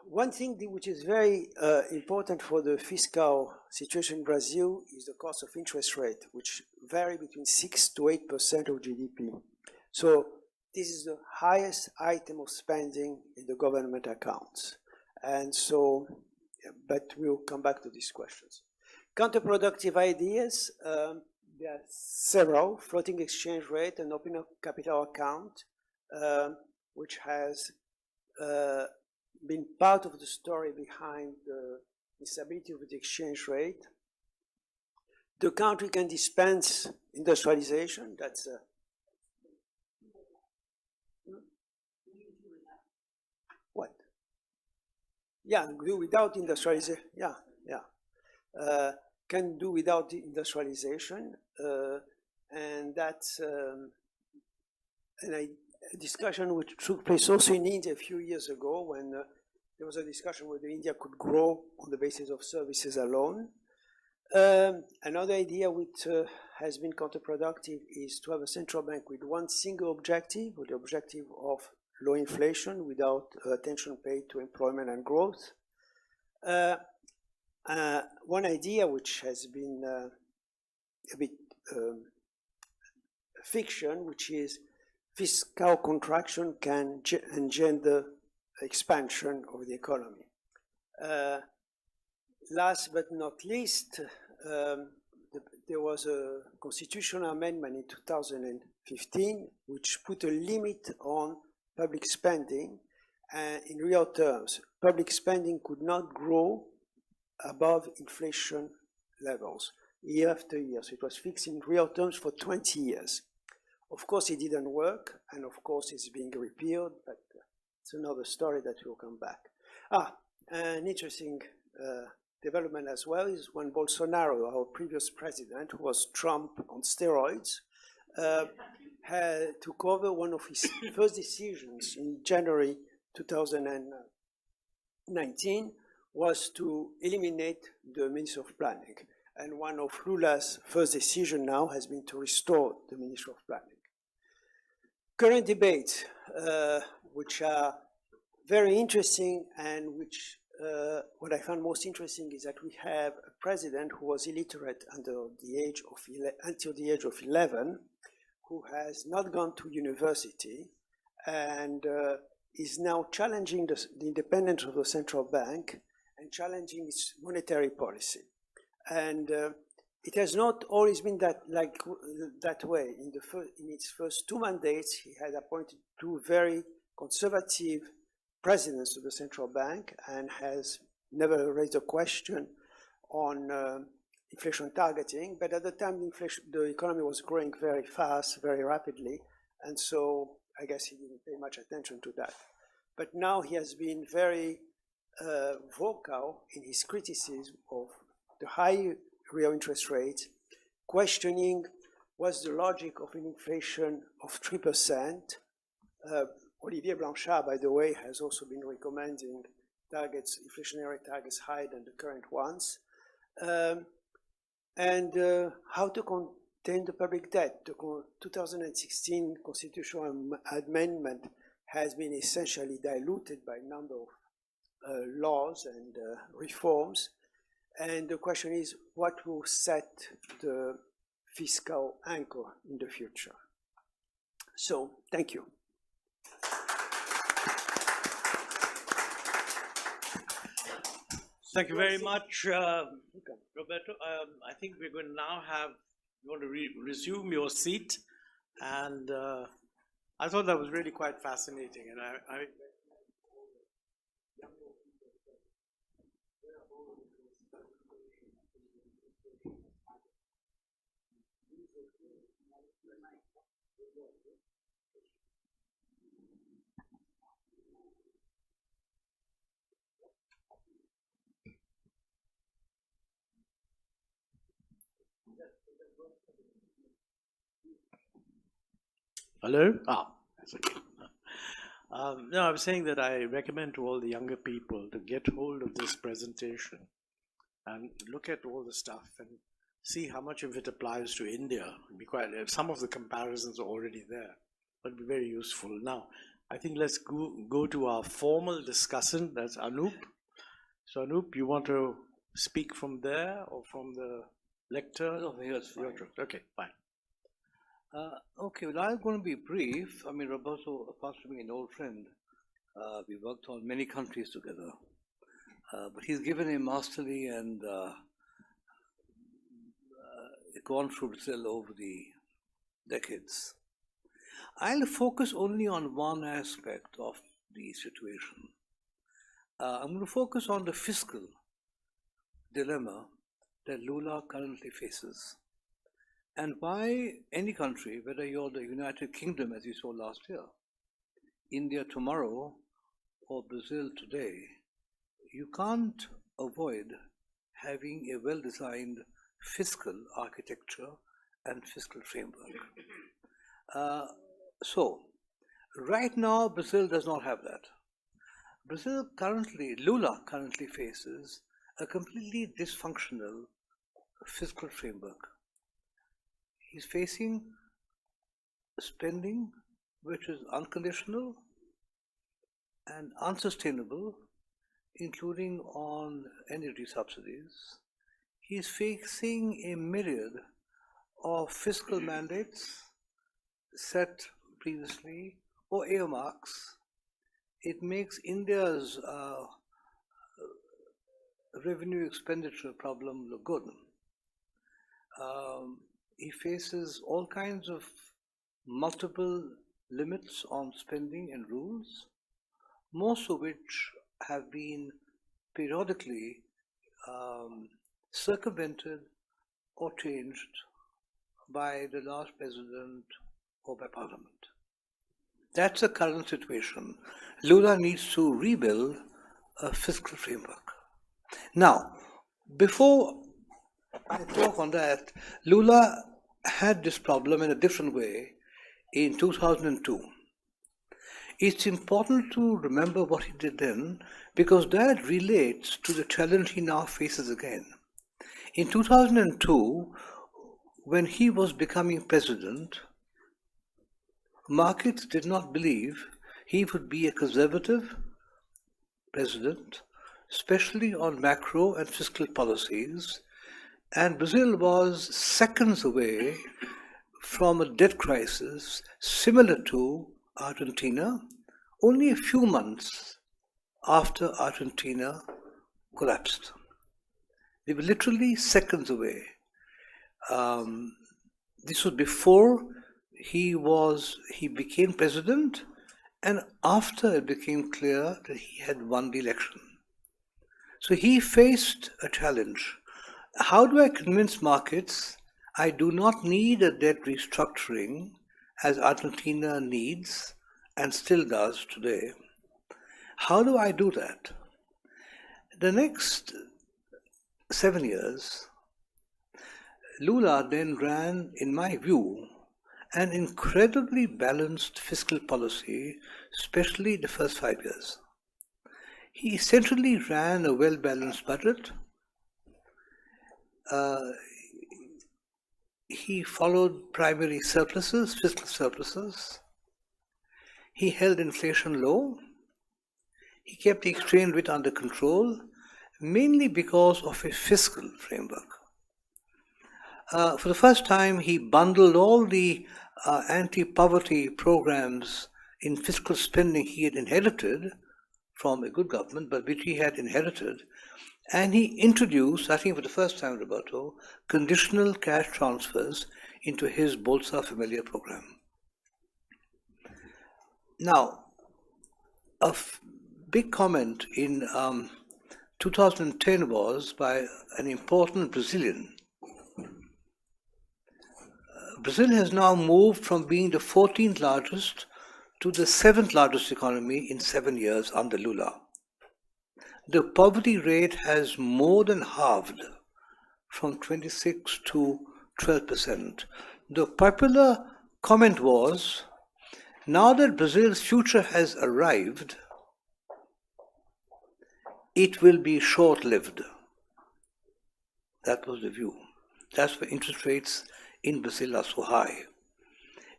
One thing which is very important for the fiscal situation in Brazil is the cost of interest rate, which vary between 6 to 8% of GDP. So this is the highest item of spending in the government accounts. And so, but we'll come back to these questions. Counterproductive ideas, there are several: floating exchange rate and open capital account, which has been part of the story behind the instability of the exchange rate. The country can dispense industrialization, that's what? Yeah, do without industrialization, can do without industrialization, and that's a discussion which took place also in India a few years ago, when there was a discussion whether India could grow on the basis of services alone. Another idea which has been counterproductive is to have a central bank with one single objective, with the objective of low inflation without attention paid to employment and growth. One idea which has been a bit fiction, which is fiscal contraction can engender expansion of the economy. Last but not least, there was a constitutional amendment in 2015 which put a limit on public spending. In real terms, public spending could not grow above inflation levels year after year. So it was fixed in real terms for 20 years. Of course, it didn't work, and of course, it's being repealed, but it's another story that will come back. An interesting development as well is when Bolsonaro, our previous president, who was Trump on steroids, took over. One of his first decisions in January 2019 was to eliminate the Ministry of Planning. And one of Lula's first decisions now has been to restore the Ministry of Planning. Current debates, which are very interesting, and which what I found most interesting is that we have a president who was illiterate until the age of 11, who has not gone to university, and is now challenging the independence of the central bank and challenging its monetary policy. And it has not always been that way. In its first 2 mandates, he had appointed 2 very conservative president of the central bank and has never raised a question on inflation targeting, but at the time the economy was growing very fast, very rapidly, and so I guess he didn't pay much attention to that. But now he has been very vocal in his criticism of the high real interest rates, questioning what's the logic of an inflation of 3%. Olivier Blanchard, by the way, has also been recommending targets, inflationary targets higher than the current ones. And how to contain the public debt. The 2016 constitutional amendment has been essentially diluted by a number of laws and reforms. And the question is, what will set the fiscal anchor in the future? So, thank you. Thank you very much, Roberto. I think we're going to now you want to resume your seat. And I thought that was really quite fascinating. And Hello? That's okay. No, I was saying that I recommend to all the younger people to get hold of this presentation and look at all the stuff and see how much of it applies to India. Some of the comparisons are already there, but it'll be very useful. Now, I think let's go to our formal discussant, that's Anoop. So Anoop, you want to speak from there or from the lectern? No, here's fine. Okay, fine. Okay, well, I'm going to be brief. I mean, Roberto, apart from being an old friend, we worked on many countries together. But he's given a masterly and gone through Brazil over the decades. I'll focus only on one aspect of the situation. I'm going to focus on the fiscal dilemma that Lula currently faces. And why any country, whether you're the United Kingdom, as you saw last year, India tomorrow, or Brazil today, you can't avoid having a well-designed fiscal architecture and fiscal framework. So, right now, Brazil does not have that. Lula currently faces a completely dysfunctional fiscal framework. He's facing spending which is unconditional and unsustainable, including on energy subsidies. He's facing a myriad of fiscal mandates set previously or earmarks. It makes India's revenue expenditure problem look good. He faces all kinds of multiple limits on spending and rules, most of which have been periodically circumvented or changed by the last president or by parliament. That's the current situation. Lula needs to rebuild a fiscal framework. Now, before I talk on that, Lula had this problem in a different way in 2002. It's important to remember what he did then, because that relates to the challenge he now faces again. In 2002, when he was becoming president, markets did not believe he would be a conservative president, especially on macro and fiscal policies. And Brazil was seconds away from a debt crisis similar to Argentina, only a few months after Argentina collapsed. They were literally seconds away. This was before he became president, And after it became clear that he had won the election. So he faced a challenge. How do I convince markets I do not need a debt restructuring as Argentina needs and still does today? How do I do that? The next 7 years, Lula then ran, in my view, an incredibly balanced fiscal policy, especially the first 5 years. He essentially ran a well-balanced budget. He followed primary surpluses, fiscal surpluses. He held inflation low. He kept the exchange rate under control, mainly because of a fiscal framework. For the first time, he bundled all the anti-poverty programs in fiscal spending he had inherited from a good government, but which he had inherited. And he introduced, I think for the first time, Roberto, conditional cash transfers into his Bolsa Familia program. Now, a big comment in 2010 was by an important Brazilian. Brazil has now moved from being the 14th largest to the 7th largest economy in 7 years under Lula. The poverty rate has more than halved from 26 to 12%. The popular comment was, now that Brazil's future has arrived, it will be short-lived. That was the view. That's why interest rates in Brazil are so high.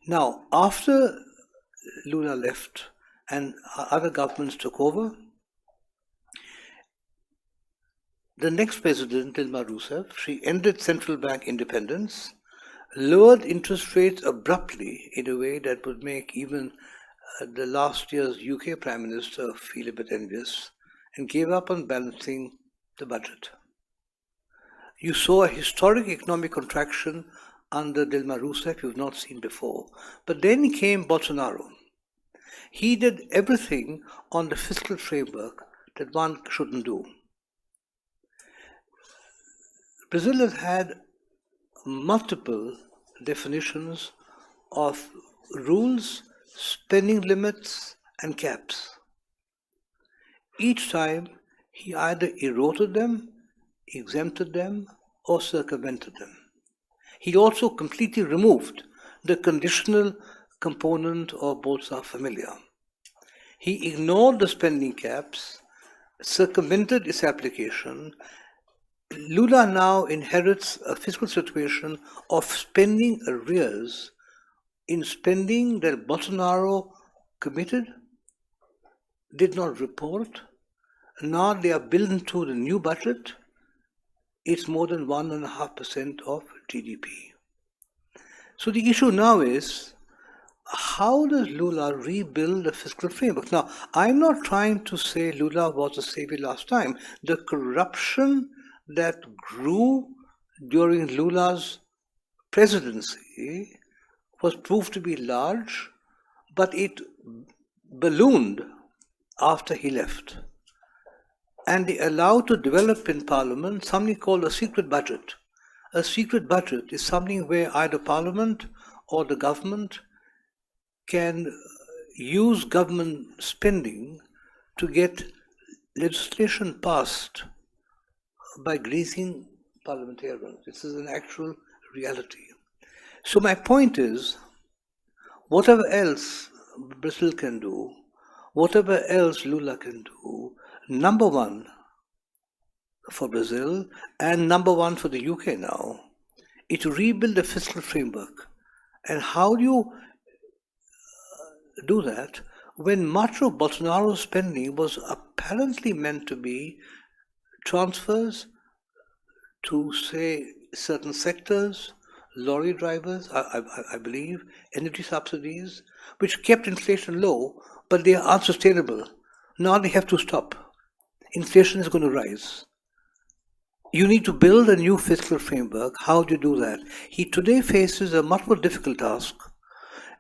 Now, after Lula left and other governments took over, the next president, Dilma Rousseff, she ended central bank independence, lowered interest rates abruptly in a way that would make even the last year's UK Prime Minister feel a bit envious, and gave up on balancing the budget. You saw a historic economic contraction under Dilma Rousseff you've not seen before. But then came Bolsonaro. He did everything on the fiscal framework that one shouldn't do. Brazil has had multiple definitions of rules, spending limits, and caps. Each time, he either eroded them, exempted them, or circumvented them. He also completely removed the conditional component of Bolsa Familia. He ignored the spending caps, circumvented its application. Lula now inherits a fiscal situation of spending arrears in spending that Bolsonaro committed, did not report. Now they are built into the new budget. It's more than 1.5% of GDP. So the issue now is, how does Lula rebuild the fiscal framework? Now, I'm not trying to say Lula was a savior last time. The corruption that grew during Lula's presidency was proved to be large, but it ballooned after he left. And they allowed to develop in Parliament something called a secret budget. A secret budget is something where either Parliament or the government can use government spending to get legislation passed by greasing parliamentarians. This is an actual reality. So my point is, whatever else Brazil can do, whatever else Lula can do, number one for Brazil and number one for the UK now is to rebuild the fiscal framework. And how do you do that when much of Bolsonaro's spending was apparently meant to be transfers to, say, certain sectors, lorry drivers, I believe, energy subsidies, which kept inflation low, but they are unsustainable. Now they have to stop. Inflation is going to rise. You need to build a new fiscal framework. How do you do that? He today faces a much more difficult task,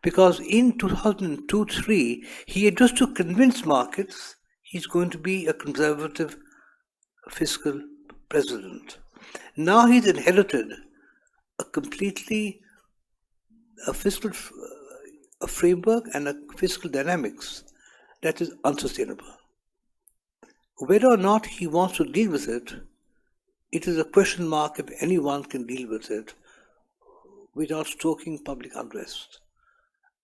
because in 2002-3, he had just to convince markets he's going to be a conservative fiscal president. Now he's inherited a fiscal framework and a fiscal dynamics that is unsustainable. Whether or not he wants to deal with it, it is a question mark if anyone can deal with it without stoking public unrest.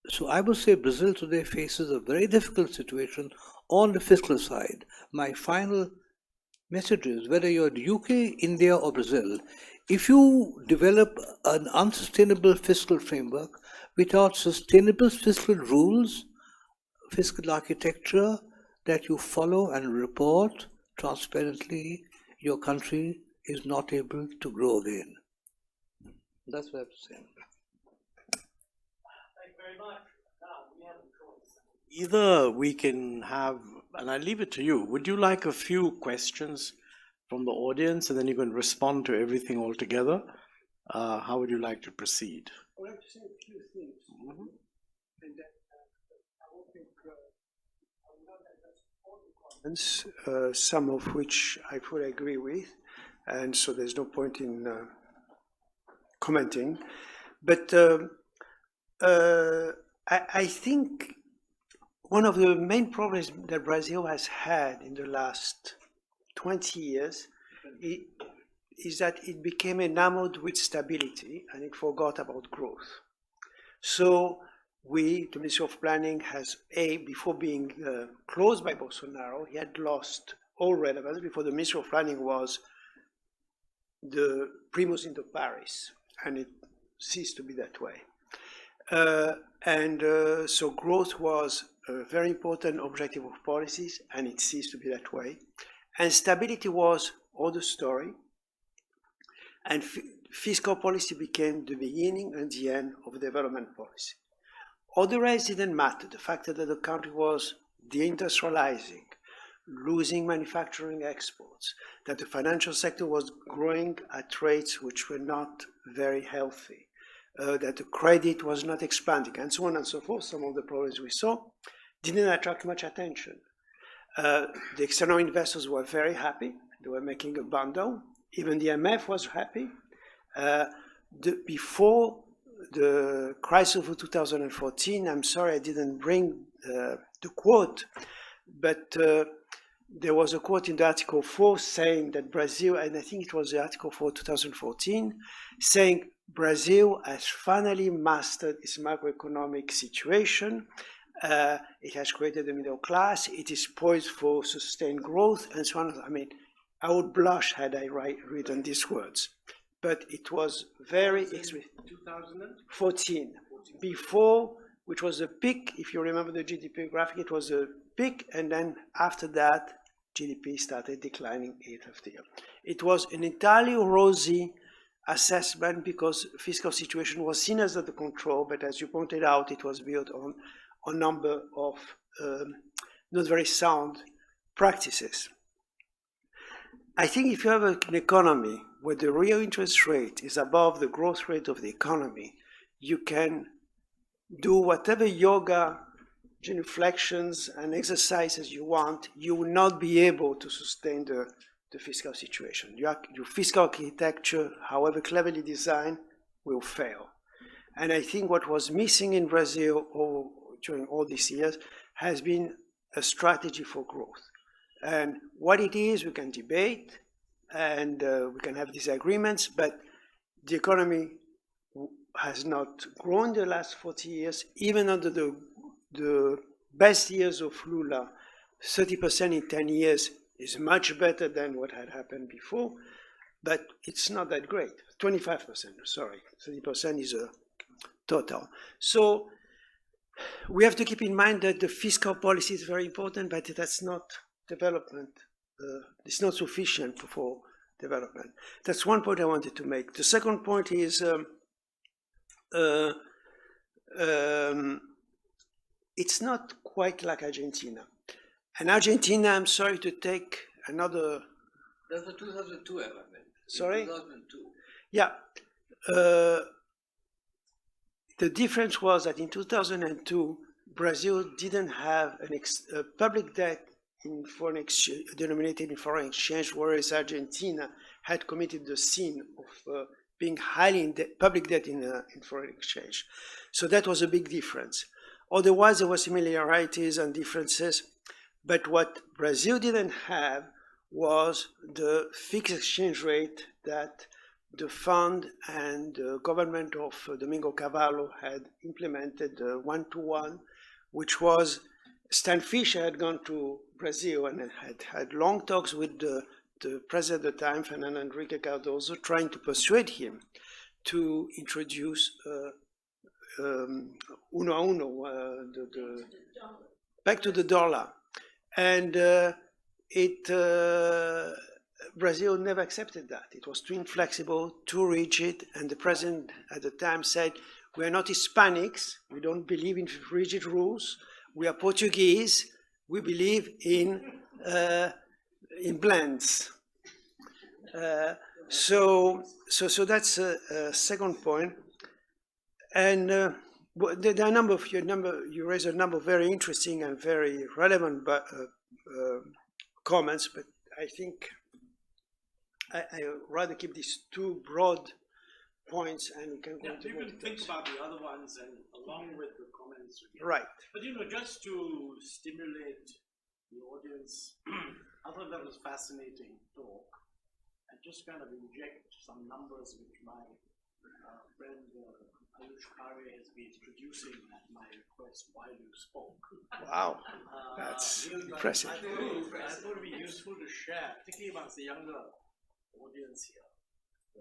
So I would say Brazil today faces a very difficult situation on the fiscal side. My final message is, whether you're the UK, India, or Brazil, if you develop an unsustainable fiscal framework without sustainable fiscal rules, fiscal architecture that you follow and report transparently, your country is not able to grow again. That's what I have to say. Thank you very much. Now, we have a choice. Either we can have, and I leave it to you, would you like a few questions from the audience and then you can respond to everything all together? How would you like to proceed? I would like to say a few things. And then I will think I will not address all the comments, some of which I fully agree with, and so there's no point in commenting. But I think one of the main problems that Brazil has had in the last 20 years is that it became enamored with stability and it forgot about growth. So the Ministry of Planning has, before being closed by Bolsonaro, he had lost all relevance. Before, the Ministry of Planning was the primus inter pares, and it ceased to be that way. So growth was a very important objective of policies, and it ceased to be that way. And stability was all the story. And fiscal policy became the beginning and the end of development policy. All the rest didn't matter. The fact that the country was deindustrializing, losing manufacturing exports, that the financial sector was growing at rates which were not very healthy, that the credit was not expanding, and so on and so forth. Some of the problems we saw didn't attract much attention. The external investors were very happy. They were making a bundle. Even the IMF was happy. Before the crisis of 2014, I'm sorry I didn't bring the quote, but there was a quote in the Article 4 saying that Brazil, and I think it was the Article 4 2014, saying Brazil has finally mastered its macroeconomic situation. It has created a middle class. It is poised for sustained growth, and so on. I mean, I would blush had I written these words, but it was very 2014, before, which was a peak. If you remember the GDP graphic, it was a peak, and then after that, GDP started declining year after year. It was an entirely rosy assessment because fiscal situation was seen as under control, but as you pointed out, it was built on a number of not very sound practices. I think if you have an economy where the real interest rate is above the growth rate of the economy, you can do whatever yoga, genuflections, and exercises you want. You will not be able to sustain the fiscal situation. Your fiscal architecture, however cleverly designed, will fail. And I think what was missing in Brazil during all these years has been a strategy for growth. And what it is, we can debate, and we can have disagreements, but the economy has not grown the last 40 years, even under the best years of Lula. 30% in 10 years is much better than what had happened before, but it's not that great. 25%, sorry, 30% is a total. So we have to keep in mind that the fiscal policy is very important, but that's not development. It's not sufficient for development. That's one point I wanted to make. The second point is it's not quite like Argentina. And Argentina, I'm sorry to take another... That's the 2002 amendment. Sorry? 2002. Yeah. The difference was that in 2002, Brazil didn't have a public debt in foreign exchange, denominated in foreign exchange, whereas Argentina had committed the sin of being highly in public debt in foreign exchange. So that was a big difference. Otherwise, there were similarities and differences, but what Brazil didn't have was the fixed exchange rate that the fund and the government of Domingo Cavallo had implemented 1-to-1, which was Stan Fischer had gone to Brazil and had long talks with the president at the time, Fernando Henrique Cardoso, trying to persuade him to introduce uno a uno, back to the dollar. And Brazil never accepted that. It was too inflexible, too rigid, and the president at the time said, "We are not Hispanics, we don't believe in rigid rules, we are Portuguese, we believe in blends." So that's a second point. And there are a number of you raise a number of very interesting and very relevant comments, but I think I rather keep these two broad points, and we can go into you more can details. think about the other ones and along with the comments. Right. But just to stimulate the audience, I thought that was fascinating talk, and just kind of inject some numbers which my friend Ayush Khare has been introducing at my request while you spoke. Wow, that's impressive. I thought it would be useful to share, particularly amongst the younger audience here.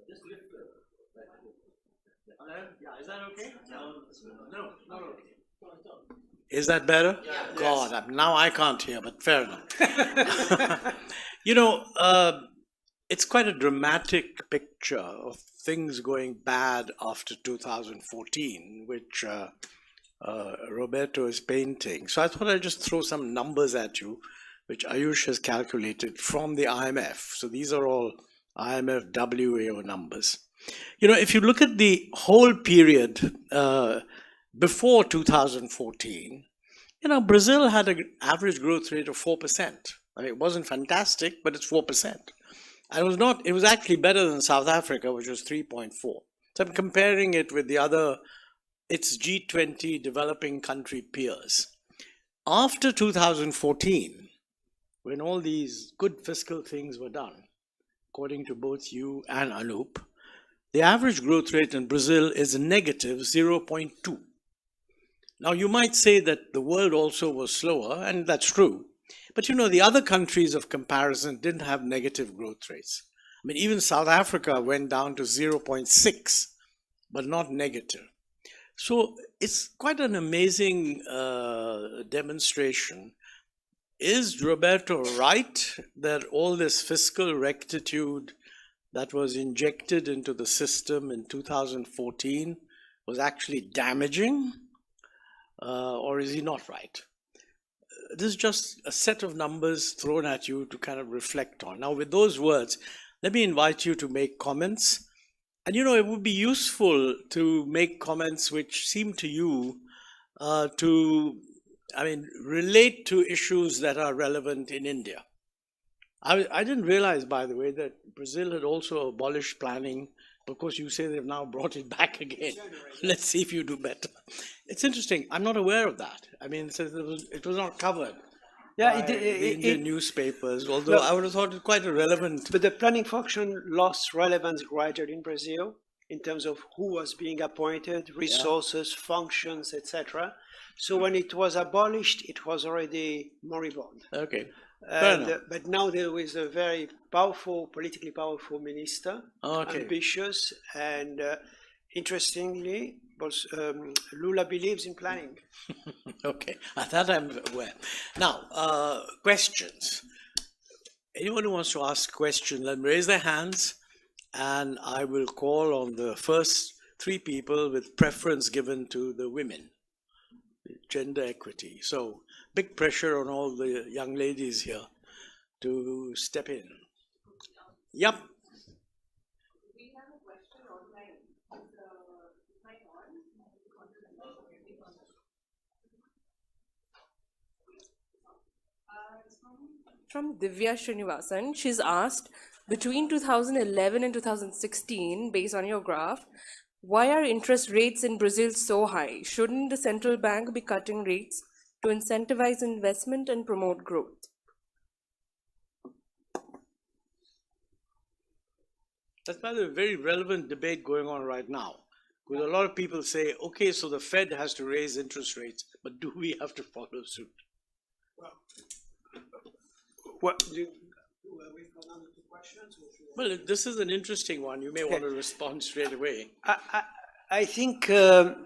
Just lift the hello? Yeah, is that okay? No, not okay. Is that better? Yeah. God, now I can't hear, but fair enough. It's quite a dramatic picture of things going bad after 2014, which Roberto is painting. So I thought I'd just throw some numbers at you, which Ayush has calculated from the IMF. So these are all IMF WAO numbers. If you look at the whole period before 2014, Brazil had an average growth rate of 4%. I mean, it wasn't fantastic, but it's 4%. And it was actually better than South Africa, which was 3.4. So I'm comparing it with its G20 developing country peers. After 2014, when all these good fiscal things were done, according to both you and Anoop, the average growth rate in Brazil is negative 0.2. Now, you might say that the world also was slower, and that's true. But the other countries of comparison didn't have negative growth rates. I mean, even South Africa went down to 0.6, but not negative. So it's quite an amazing demonstration. Is Roberto right that all this fiscal rectitude that was injected into the system in 2014 was actually damaging? Or is he not right? This is just a set of numbers thrown at you to kind of reflect on. Now, with those words, let me invite you to make comments. And it would be useful to make comments which seem to you relate to issues that are relevant in India. I didn't realize, by the way, that Brazil had also abolished planning. Of course, you say they've now brought it back again. Let's see if you do better. It's interesting. I'm not aware of that. I mean, it was not covered by the Indian newspapers, although I would have thought it quite irrelevant. But the planning function lost relevance gradually in Brazil in terms of who was being appointed, resources, functions, etc. So when it was abolished, it was already moribund. Okay. But now there is a very powerful, politically powerful minister, ambitious, and interestingly, Lula believes in planning. Okay, that I'm aware. Now, questions. Anyone who wants to ask a question, let them raise their hands, and I will call on the first three people with preference given to the women. Gender equity. So big pressure on all the young ladies here to step in. Yep. We have a question online. Is my on? from Divya Srinivasan. She's asked, between 2011 and 2016, based on your graph, why are interest rates in Brazil so high? Shouldn't the central bank be cutting rates to incentivize investment and promote growth? That's by the way, a very relevant debate going on right now. Because a lot of people say, okay, so the Fed has to raise interest rates, but do we have to follow suit? Well, this is an interesting one. You may want to respond straight away. I think whether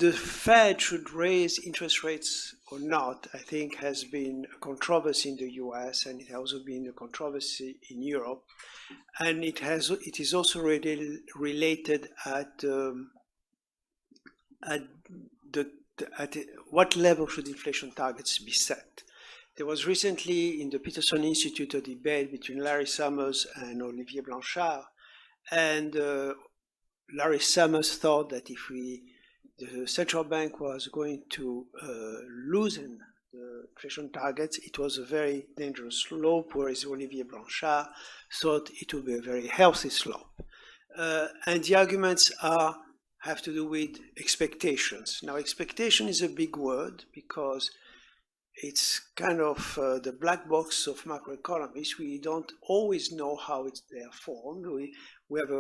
the Fed should raise interest rates or not, I think has been a controversy in the US, and it has also been a controversy in Europe. And it is also related at what level should inflation targets be set. There was recently in the Peterson Institute a debate between Larry Summers and Olivier Blanchard, and Larry Summers thought that if the central bank was going to loosen the inflation targets, it was a very dangerous slope, whereas Olivier Blanchard thought it would be a very healthy slope. And the arguments have to do with expectations. Now, expectation is a big word because it's kind of the black box of macroeconomists. We don't always know how they are formed. We have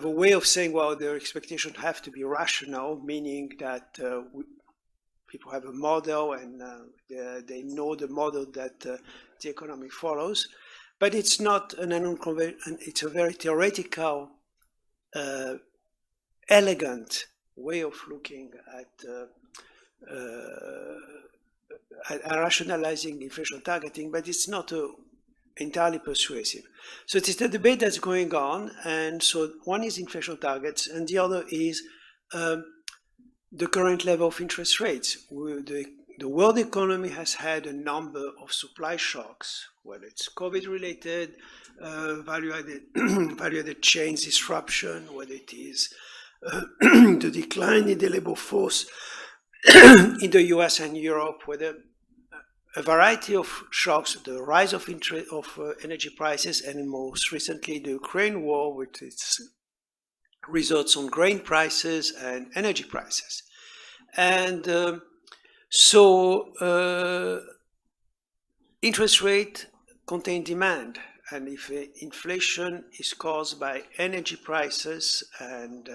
a way of saying, well, their expectations have to be rational, meaning that people have a model and they know the model that the economy follows. But it's not it's a very theoretical, elegant way of looking at rationalizing inflation targeting, but it's not entirely persuasive. So it is the debate that's going on, and so one is inflation targets, and the other is the current level of interest rates. The world economy has had a number of supply shocks, whether it's COVID-related, value-added chain disruption, whether it is the decline in the labor force in the US and Europe, whether a variety of shocks, the rise of energy prices, and most recently the Ukraine war with its results on grain prices and energy prices. And interest rate contain demand. And if inflation is caused by energy prices and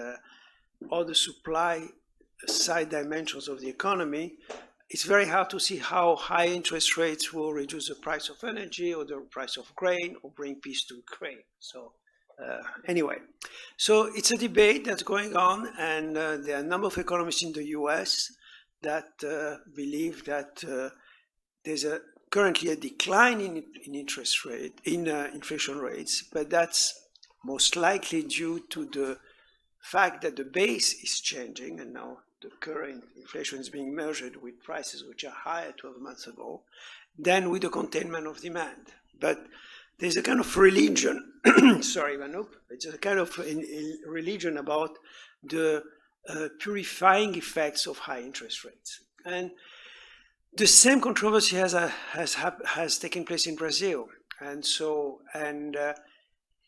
all the supply side dimensions of the economy, it's very hard to see how high interest rates will reduce the price of energy or the price of grain or bring peace to Ukraine. So anyway, so it's a debate that's going on, and there are a number of economists in the US that believe that there's currently a decline in inflation rates, but that's most likely due to the fact that the base is changing, and now the current inflation is being measured with prices which are higher 12 months ago than with the containment of demand. But there's a kind of religion, sorry, Anoop, it's a kind of religion about the purifying effects of high interest rates. And the same controversy has taken place in Brazil. And so,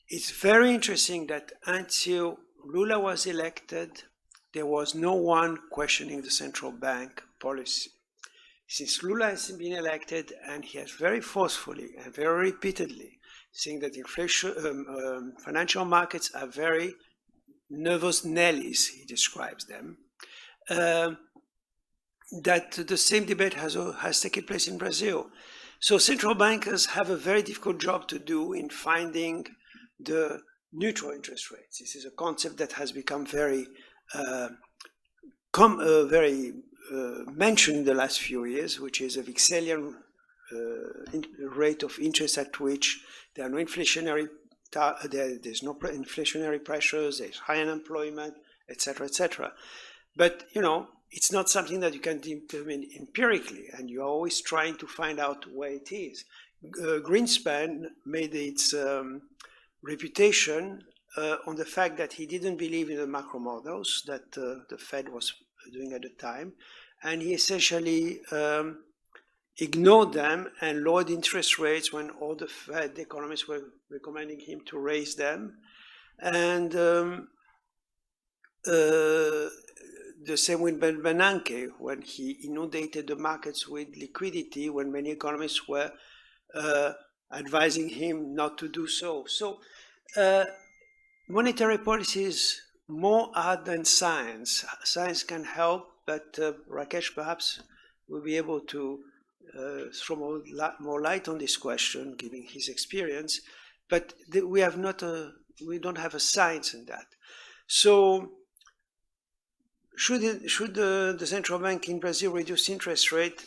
it's very interesting that until Lula was elected, there was no one questioning the central bank policy. Since Lula has been elected, and he has very forcefully and very repeatedly saying that financial markets are very nervous Nellies, he describes them, that the same debate has taken place in Brazil. So central bankers have a very difficult job to do in finding the neutral interest rates. This is a concept that has become very mentioned in the last few years, which is a Vixelian rate of interest at which there are no inflationary there's no inflationary pressures, there's high unemployment, etc., etc. But it's not something that you can determine empirically, and you're always trying to find out where it is. Greenspan made its reputation on the fact that he didn't believe in the macro models that the Fed was doing at the time, and he essentially ignored them and lowered interest rates when all the Fed economists were recommending him to raise them. And the same with Bernanke, when he inundated the markets with liquidity when many economists were advising him not to do so. So monetary policy is more art than science. Science can help, but Rakesh perhaps will be able to throw more light on this question, given his experience. But we don't have a science in that. So should the central bank in Brazil reduce interest rate?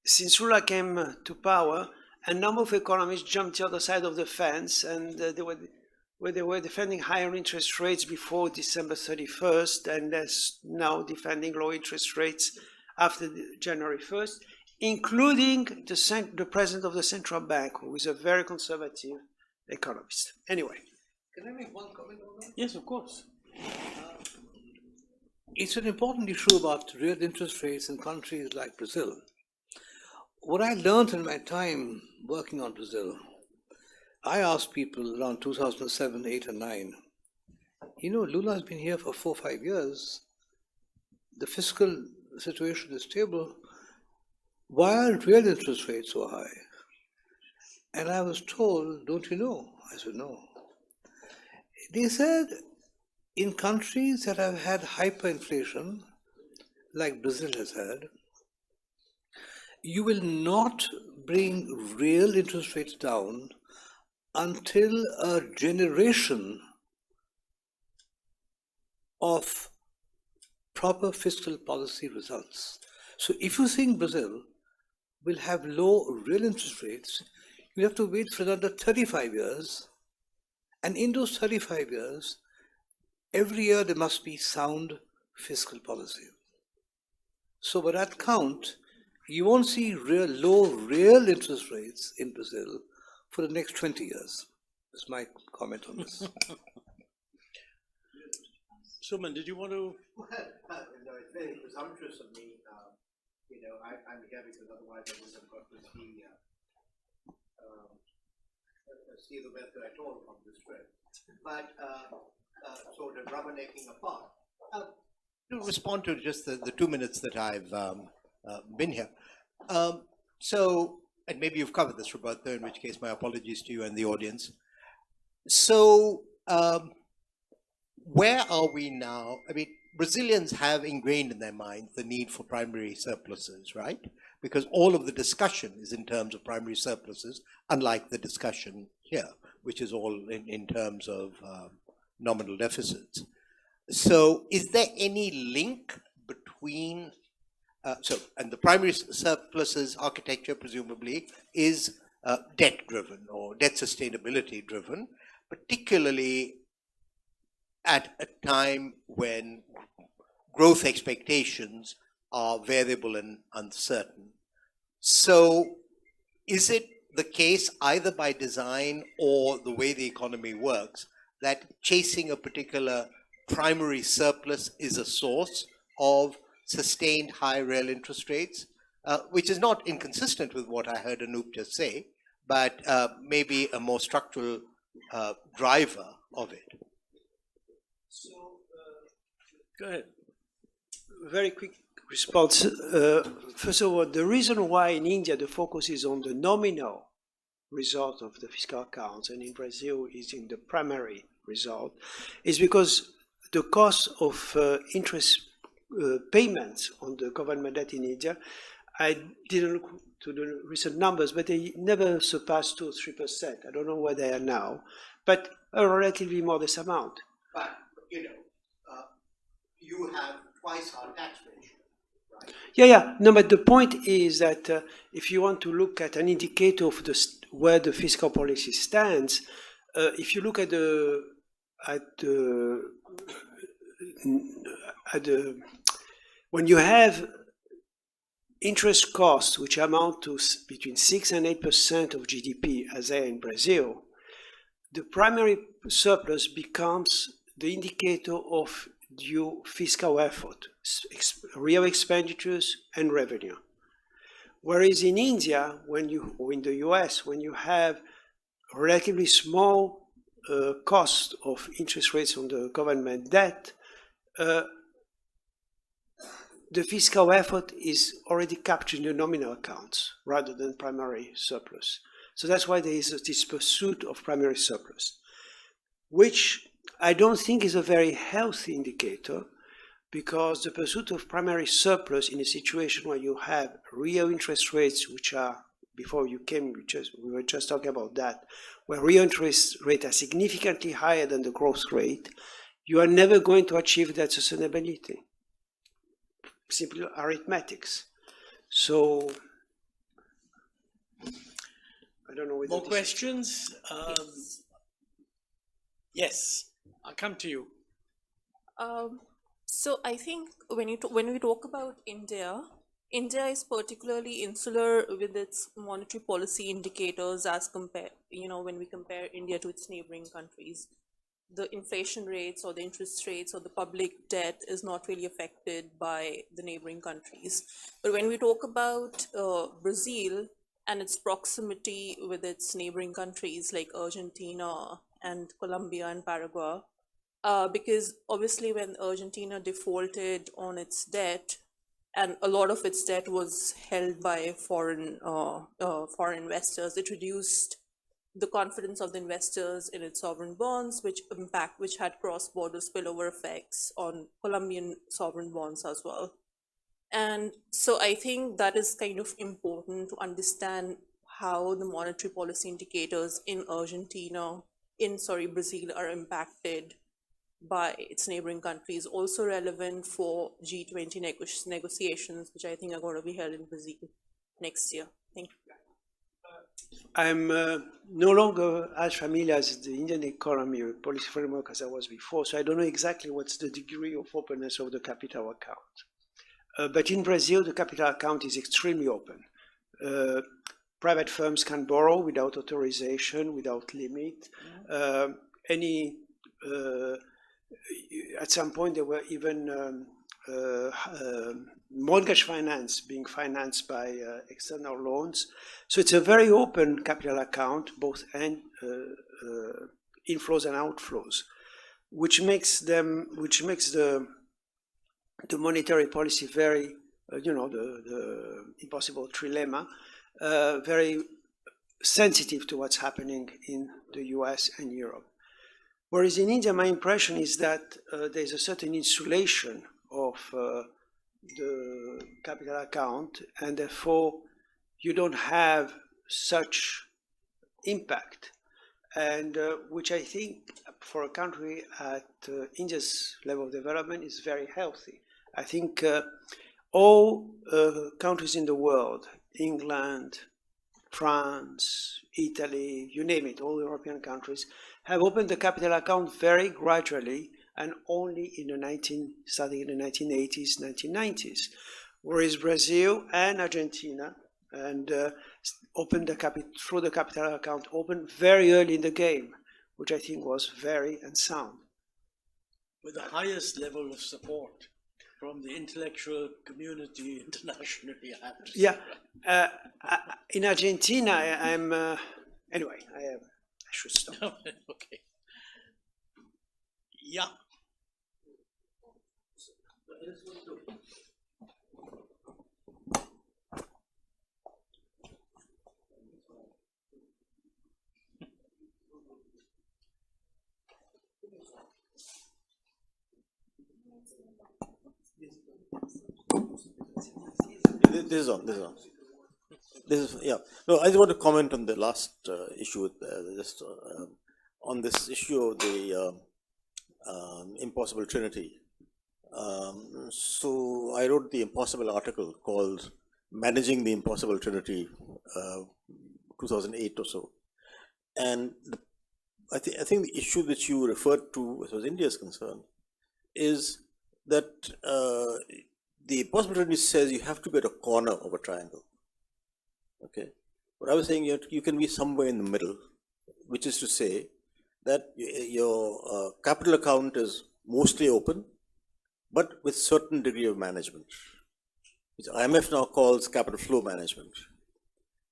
Since Lula came to power, a number of economists jumped the other side of the fence, and they were defending higher interest rates before December 31st, and they're now defending low interest rates after January 1st, including the president of the central bank, who is a very conservative economist. Anyway. Can I make one comment on that? Yes, of course. It's an important issue about real interest rates in countries like Brazil. What I learned in my time working on Brazil, I asked people around 2007, 8, and 9, Lula's been here for 4 or 5 years. The fiscal situation is stable. Why are real interest rates so high? And I was told, don't you know? I said, no. They said, in countries that have had hyperinflation, like Brazil has had, you will not bring real interest rates down until a generation of proper fiscal policy results. So if you think Brazil will have low real interest rates, you have to wait for another 35 years. And in those 35 years, every year there must be sound fiscal policy. So by that count, you won't see low real interest rates in Brazil for the next 20 years. That's my comment on this. Suman, did you want to? Well, no, it's very presumptuous of me. I'm here because otherwise I wouldn't have got to see Roberto at all on this trip. But sort of rubbernecking apart. To respond to just the 2 minutes that I've been here. And maybe you've covered this, Roberto, in which case my apologies to you and the audience. So, where are we now? I mean, Brazilians have ingrained in their minds the need for primary surpluses, right? Because all of the discussion is in terms of primary surpluses, unlike the discussion here, which is all in terms of nominal deficits. So is there any link between, and the primary surpluses architecture presumably is debt-driven or debt sustainability driven, particularly at a time when growth expectations are variable and uncertain. So is it the case, either by design or the way the economy works, that chasing a particular primary surplus is a source of sustained high real interest rates, which is not inconsistent with what I heard Anoop just say, but maybe a more structural driver of it? So, Go ahead. very quick response. First of all, the reason why in India the focus is on the nominal result of the fiscal accounts and in Brazil is in the primary result is because the cost of interest payments on the government debt in India, I didn't look to the recent numbers, but they never surpassed 2 or 3%. I don't know where they are now, but a relatively modest amount. But, you have twice our tax ratio, right? Yeah. No, but the point is that if you want to look at an indicator of where the fiscal policy stands, if you look at when you have interest costs which amount to between 6 and 8% of GDP, as they are in Brazil, the primary surplus becomes the indicator of due fiscal effort, real expenditures and revenue. Whereas in India, or in the US, when you have relatively small cost of interest rates on the government debt, the fiscal effort is already captured in the nominal accounts rather than primary surplus. So that's why there is this pursuit of primary surplus, which I don't think is a very healthy indicator, because the pursuit of primary surplus in a situation where you have real interest rates, which are, before you came, we were just talking about that, where real interest rates are significantly higher than the growth rate, you are never going to achieve that sustainability. Simple arithmetics. So, I don't know whether More questions? Yes, I'll come to you. So I think when we talk about India, India is particularly insular with its monetary policy indicators as compared, when we compare India to its neighboring countries. The inflation rates or the interest rates or the public debt is not really affected by the neighboring countries. But when we talk about Brazil and its proximity with its neighboring countries like Argentina and Colombia and Paraguay, because obviously when Argentina defaulted on its debt, and a lot of its debt was held by foreign investors, it reduced the confidence of the investors in its sovereign bonds, which had cross-border spillover effects on Colombian sovereign bonds as well. And so I think that is kind of important to understand how the monetary policy indicators in Brazil are impacted by its neighboring countries, also relevant for G20 negotiations, which I think are going to be held in Brazil next year. Thank you. I'm no longer as familiar as the Indian economy or policy framework as I was before, so I don't know exactly what's the degree of openness of the capital account. But in Brazil, the capital account is extremely open. Private firms can borrow without authorization, without limit. At some point, there were even mortgage finance being financed by external loans. So it's a very open capital account, both inflows and outflows, which makes the monetary policy very, the impossible trilemma, very sensitive to what's happening in the US and Europe. Whereas in India, my impression is that there's a certain insulation of the capital account, and therefore you don't have such impact, and which I think for a country at India's level of development is very healthy. I think all countries in the world, England, France, Italy, you name it, all European countries, have opened the capital account very gradually and only starting in the 1980s, 1990s. Whereas Brazil and Argentina opened through the capital account opened very early in the game, which I think was very unsound. With the highest level of support from the intellectual community internationally, I have to say. Yeah, in Argentina, anyway, I should stop. Okay. Yeah. This is on. Yeah. No, I just want to comment on the last issue, on this issue of the impossible trinity. So I wrote the impossible article called "Managing the Impossible Trinity," 2008 or so, and I think the issue that you referred to, as far as India is concerned, is that the impossible trinity says you have to be at a corner of a triangle. Okay, what I was saying, you can be somewhere in the middle, which is to say that your capital account is mostly open, but with certain degree of management, which IMF now calls capital flow management.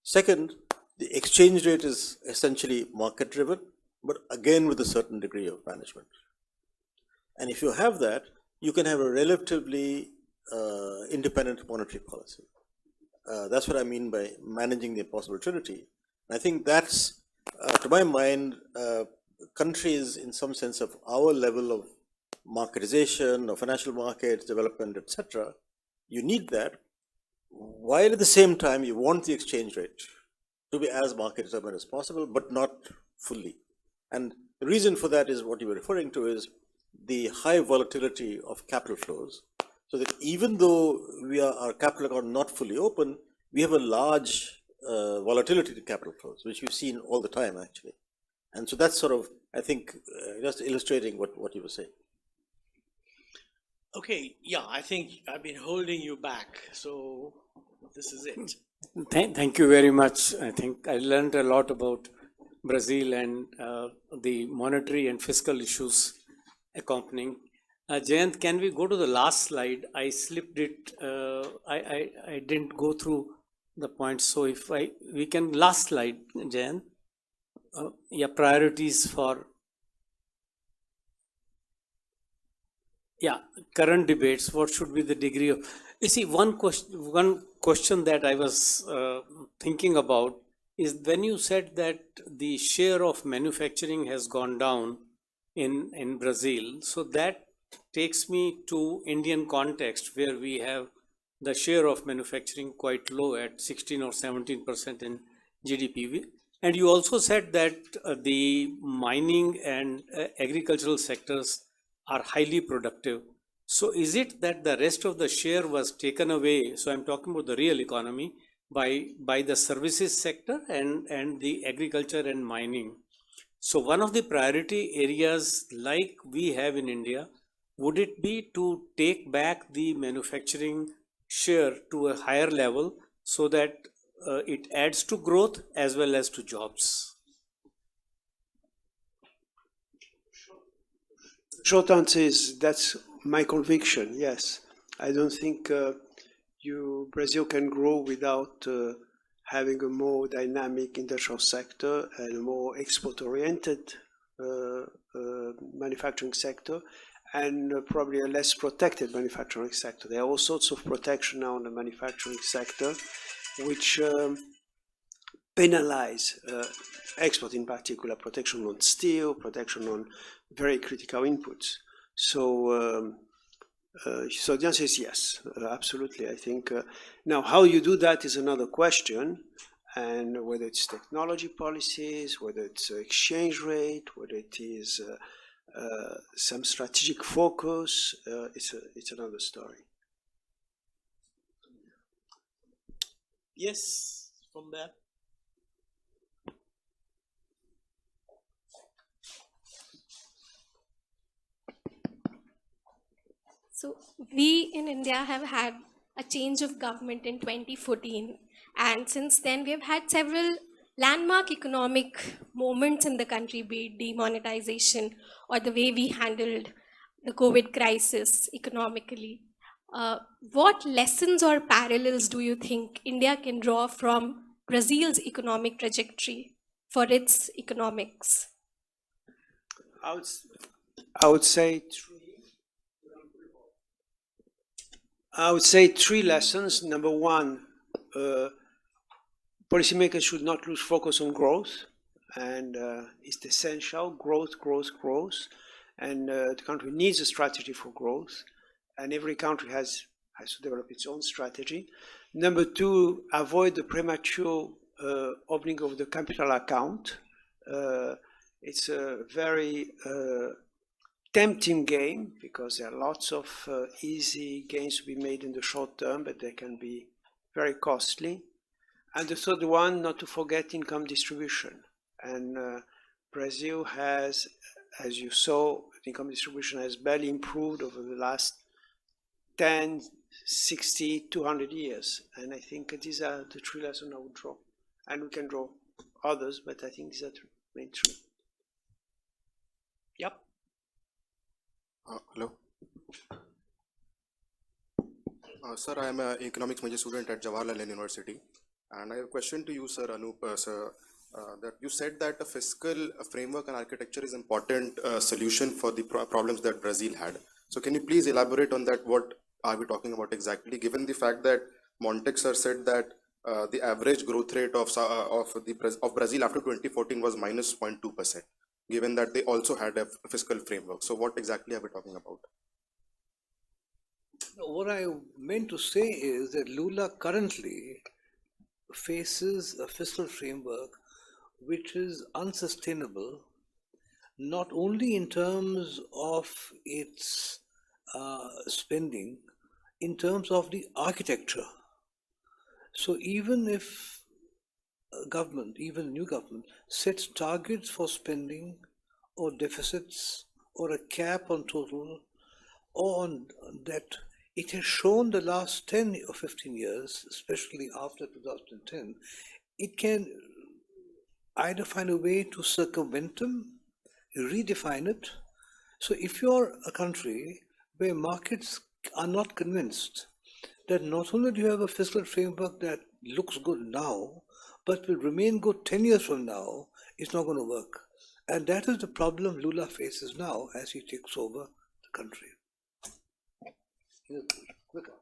Second, the exchange rate is essentially market driven, but again with a certain degree of management. And if you have that, you can have a relatively independent monetary policy. That's what I mean by managing the impossible trinity. And I think that's, to my mind, countries in some sense of our level of marketization of financial markets, development, etc. You need that, while at the same time you want the exchange rate to be as market determined as possible, but not fully. And the reason for that is what you were referring to is the high volatility of capital flows, so that even though our capital account not fully open, we have a large volatility to capital flows, which we've seen all the time actually. And so that's sort of, I think, just illustrating what you were saying. Okay, yeah, I think I've been holding you back, so this is it. Thank you very much. I think I learned a lot about Brazil and the monetary and fiscal issues accompanying. Jayant, can we go to the last slide? I slipped it. I didn't go through the points. So if we can, last slide, Jayant. Yeah, priorities for. Yeah, current debates. What should be the degree of? You see, one question that I was thinking about is when you said that the share of manufacturing has gone down in Brazil. So that takes me to Indian context where we have the share of manufacturing quite low at 16 or 17% in GDP. And you also said that the mining and agricultural sectors are highly productive. So is it that the rest of the share was taken away? So I'm talking about the real economy by the services sector and the agriculture and mining. So one of the priority areas like we have in India, would it be to take back the manufacturing share to a higher level so that it adds to growth as well as to jobs? Short answer is that's my conviction, yes. I don't think Brazil can grow without having a more dynamic industrial sector and a more export-oriented manufacturing sector, and probably a less protected manufacturing sector. There are all sorts of protection now in the manufacturing sector, which penalize export, in particular, protection on steel, protection on very critical inputs. So the answer is yes, absolutely. I think now how you do that is another question, and whether it's technology policies, whether it's exchange rate, whether it is some strategic focus, it's another story. Yes, from there. So we in India have had a change of government in 2014, and since then we have had several landmark economic moments in the country, be it demonetization or the way we handled the COVID crisis economically. What lessons or parallels do you think India can draw from Brazil's economic trajectory for its economics? I would say three lessons. Number one, policymakers should not lose focus on growth, and it's essential. Growth. And the country needs a strategy for growth, and every country has to develop its own strategy. Number two, avoid the premature opening of the capital account. It's a very tempting game because there are lots of easy gains to be made in the short term, but they can be very costly. And the third one, not to forget income distribution. And Brazil has, as you saw, income distribution has barely improved over the last 10, 60, 200 years. And I think these are the three lessons I would draw. And we can draw others, but I think these are the main three. Yep. Hello. Sir, I am an economics major student at Jawaharlal University, and I have a question to you, Sir Anoop, sir, that you said that a fiscal framework and architecture is important solution for the problems that Brazil had. So can you please elaborate on that? What are we talking about exactly? Given the fact that Montek sir said that the average growth rate of Brazil after 2014 was minus 0.2%, given that they also had a fiscal framework. So what exactly are we talking about? What I meant to say is that Lula currently faces a fiscal framework which is unsustainable, not only in terms of its spending, in terms of the architecture. So even if a government, even a new government, sets targets for spending or deficits or a cap on total or on debt, it has shown the last 10 or 15 years, especially after 2010, it can either find a way to circumvent them, redefine it. So if you're a country where markets are not convinced that not only do you have a fiscal framework that looks good now, but will remain good 10 years from now, it's not going to work. And that is the problem Lula faces now as he takes over the country. Quicker.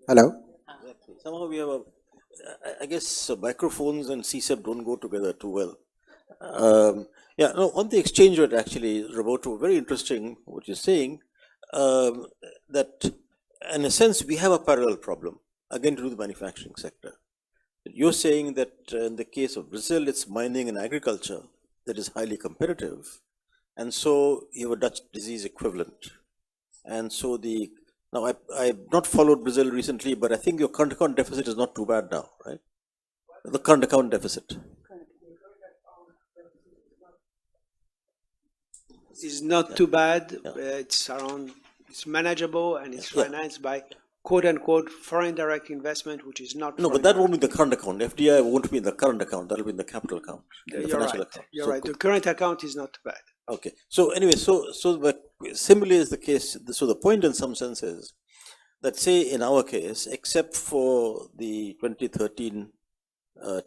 Hello? Exactly. Somehow we have I guess microphones and CSEP don't go together too well. Yeah, no, on the exchange rate, actually, Roberto, very interesting what you're saying, that in a sense, we have a parallel problem, again, to do the manufacturing sector. You're saying that in the case of Brazil, it's mining and agriculture that is highly competitive, and so you have a Dutch disease equivalent. And so now I've not followed Brazil recently, but I think your current account deficit is not too bad now, right? The current account deficit. Is not too bad. Yeah. It's manageable, and it's financed by quote unquote foreign direct investment, which is not. No, but that won't be the current account. FDI won't be in the current account. That'll be in the capital account. You're right. Account. You're right. The current account is not too bad. Okay. So anyway, but similarly is the case. So the point in some sense is that, say, in our case, except for the 2013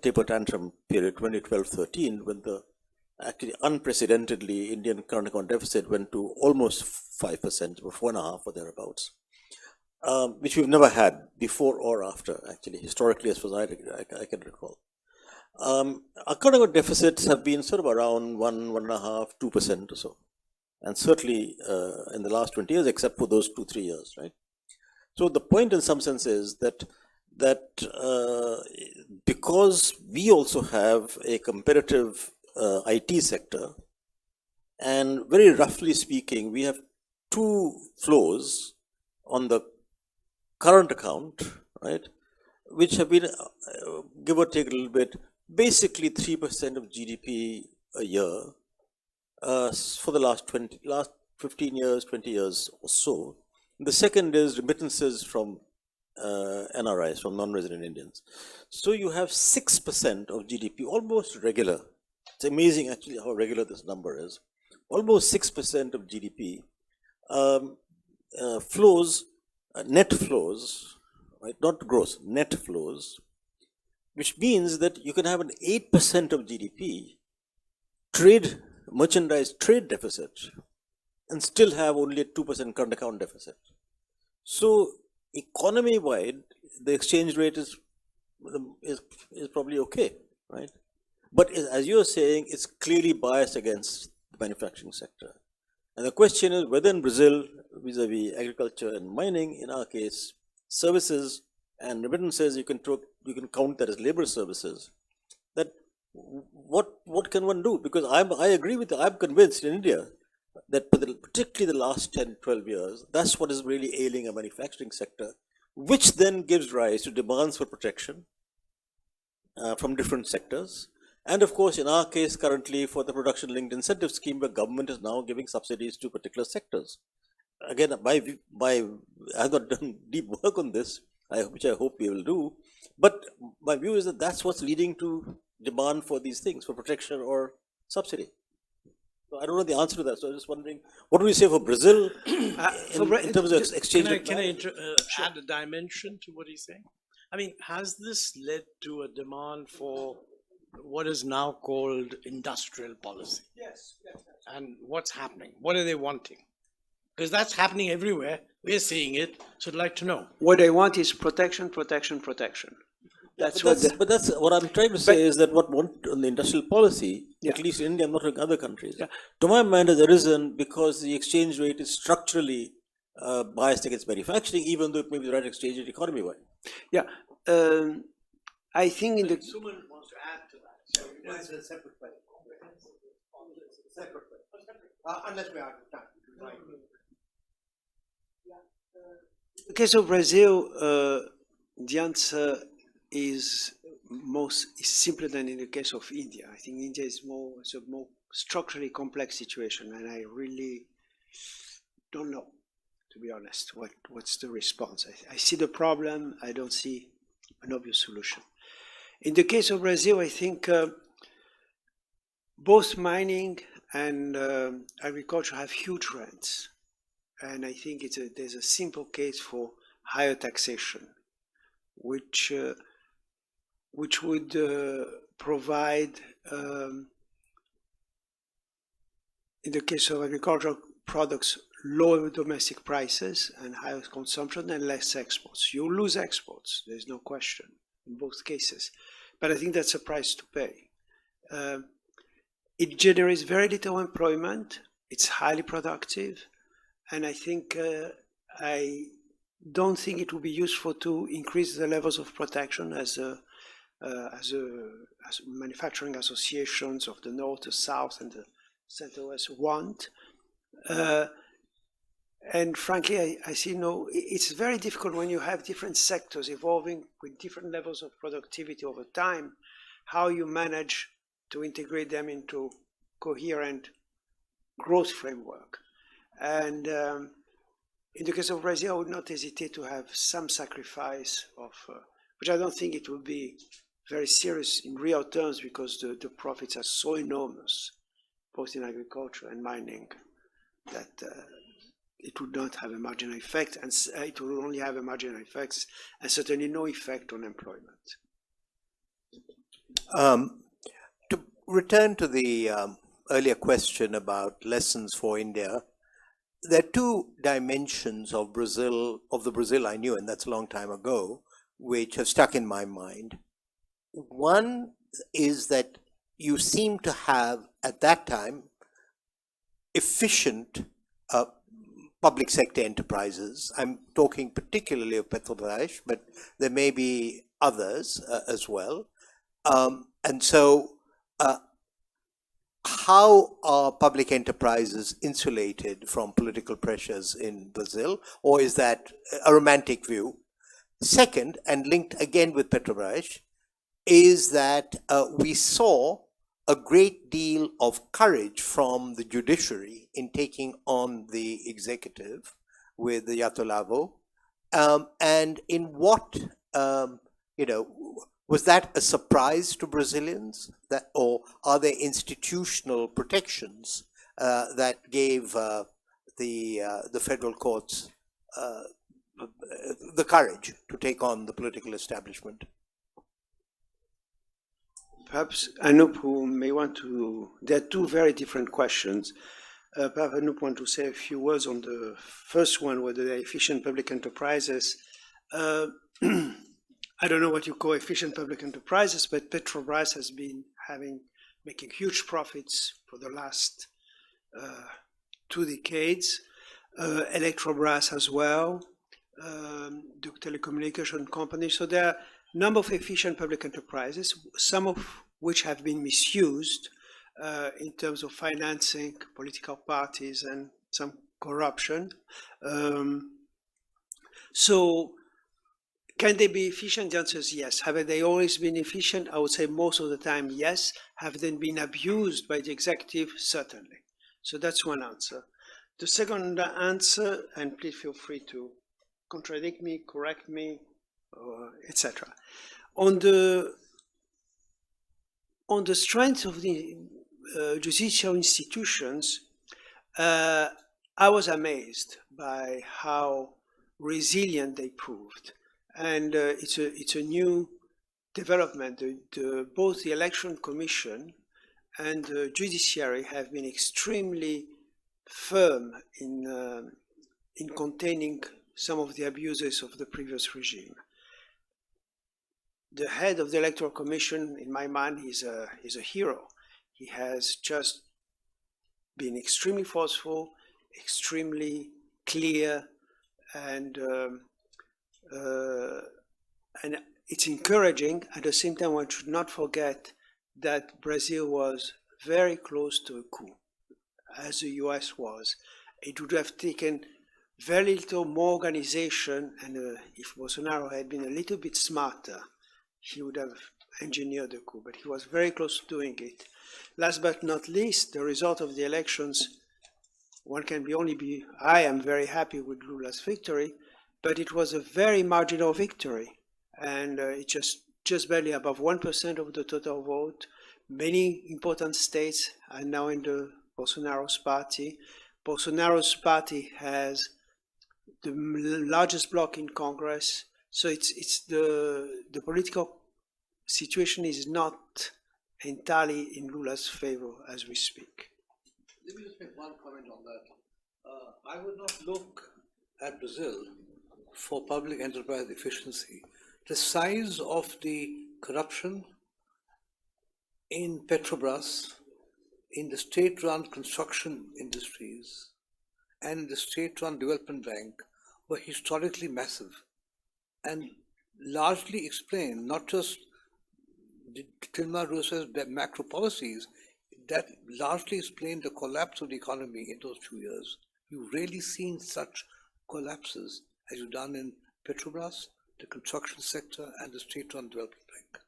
taper tantrum period, 2012-13, when the actually unprecedentedly Indian current account deficit went to almost 5%, or 4.5% or thereabouts, which we've never had before or after, actually, historically, as far as I can recall. Our current account deficits have been sort of around 1.5%, 2% or so, and certainly in the last 20 years, except for those 2-3 years, right? So the point in some sense is that because we also have a competitive IT sector, and very roughly speaking, we have two flows on the current account, right, which have been, give or take a little bit, basically 3% of GDP a year for the last 15 years, 20 years or so. The second is remittances from NRIs, from non-resident Indians. So you have 6% of GDP, almost regular. It's amazing actually how regular this number is. Almost 6% of GDP flows, net flows, right? Not gross, net flows, which means that you can have an 8% of GDP merchandise trade deficit and still have only a 2% current account deficit. So economy-wide, the exchange rate is probably okay, right? But as you are saying, it's clearly biased against the manufacturing sector. And the question is whether in Brazil, vis-a-vis agriculture and mining, in our case, services and remittances, you can count that as labor services, that what can one do? Because I agree with you, I'm convinced in India that particularly the last 10, 12 years, that's what is really ailing a manufacturing sector, which then gives rise to demands for protection from different sectors. And of course, in our case currently, for the production linked incentive scheme, where government is now giving subsidies to particular sectors. again, I've not done deep work on this, which I hope we will do. But my view is that that's what's leading to demand for these things, for protection or subsidy. So I don't know the answer to that. So I'm just wondering, what do we say for Brazil in terms of exchange? Can I add a dimension to what he's saying? I mean, has this led to a demand for what is now called industrial policy? Yes. And what's happening? What are they wanting? Because that's happening everywhere. We're seeing it. So I'd like to know. What they want is protection, protection, protection. That's what. But that's what I'm trying to say is that what want on the industrial policy, Yeah. at least in India, I'm not like other countries, to my mind has arisen because the exchange rate is structurally biased against manufacturing, even though it may be the right exchange rate economy-wide. Yeah. I think in the. Suman wants to add to that. It's a separate question. Separate question. Unless we are time. In the case of Brazil, the answer is simpler than in the case of India. I think India is it's a more structurally complex situation, and I really don't know, to be honest, what's the response. I see the problem. I don't see an obvious solution. In the case of Brazil, I think both mining and agriculture have huge rents. And I think there's a simple case for higher taxation, which would provide, in the case of agricultural products, lower domestic prices and higher consumption and less exports. You lose exports, there's no question in both cases. But I think that's a price to pay. It generates very little employment, it's highly productive, and I think I don't think it would be useful to increase the levels of protection as manufacturing associations of the North, the South, and the Center-West want. And frankly, I see it's very difficult when you have different sectors evolving with different levels of productivity over time, how you manage to integrate them into coherent growth framework. And in the case of Brazil, I would not hesitate to have some sacrifice of, which I don't think it would be very serious in real terms because the profits are so enormous, both in agriculture and mining, that it would not have a marginal effect, and it will only have a marginal effect, and certainly no effect on employment. To return to the earlier question about lessons for India, there are two dimensions of the Brazil I knew, and that's a long time ago, which have stuck in my mind. One is that you seem to have, at that time, efficient public sector enterprises. I'm talking particularly of Petrobras, but there may be others as well. And so, how are public enterprises insulated from political pressures in Brazil, or is that a romantic view? Second, and linked again with Petrobras, is that we saw a great deal of courage from the judiciary in taking on the executive with the Yatolavo, and in what, was that a surprise to Brazilians, or are there institutional protections that gave the federal courts the courage to take on the political establishment? Perhaps Anoop, who may want to, there are two very different questions. Perhaps Anoop want to say a few words on the first one, whether they're efficient public enterprises. I don't know what you call efficient public enterprises, but Petrobras has been making huge profits for the last 2 decades. Electrobras as well, the telecommunication company. So there are a number of efficient public enterprises, some of which have been misused in terms of financing political parties and some corruption. So can they be efficient? The answer is yes. Have they always been efficient? I would say most of the time, yes. Have they been abused by the executive? Certainly. So that's one answer. The second answer, and please feel free to contradict me, correct me, etc. On the strength of the judicial institutions, I was amazed by how resilient they proved, and it's a new development. Both the Election Commission and the judiciary have been extremely firm in containing some of the abuses of the previous regime. The head of the Electoral Commission, in my mind, is a hero. He has just been extremely forceful, extremely clear, and it's encouraging. At the same time, one should not forget that Brazil was very close to a coup, as the US was. It would have taken very little more organization, and if Bolsonaro had been a little bit smarter, he would have engineered the coup, but he was very close to doing it. Last but not least, the result of the elections, I am very happy with Lula's victory, but it was a very marginal victory, and it's just barely above 1% of the total vote. Many important states are now in the Bolsonaro's party. Bolsonaro's party has the largest bloc in Congress, so it's the political situation is not entirely in Lula's favor as we speak. Let me just make one comment on that. I would not look at Brazil for public enterprise efficiency. The size of the corruption in Petrobras, in the state-run construction industries, and in the state-run development bank were historically massive and largely explain not just Dilma Rousseff's macro policies, that largely explained the collapse of the economy in those 2 years. You've rarely seen such collapses as you've done in Petrobras, the construction sector, and the state-run development bank.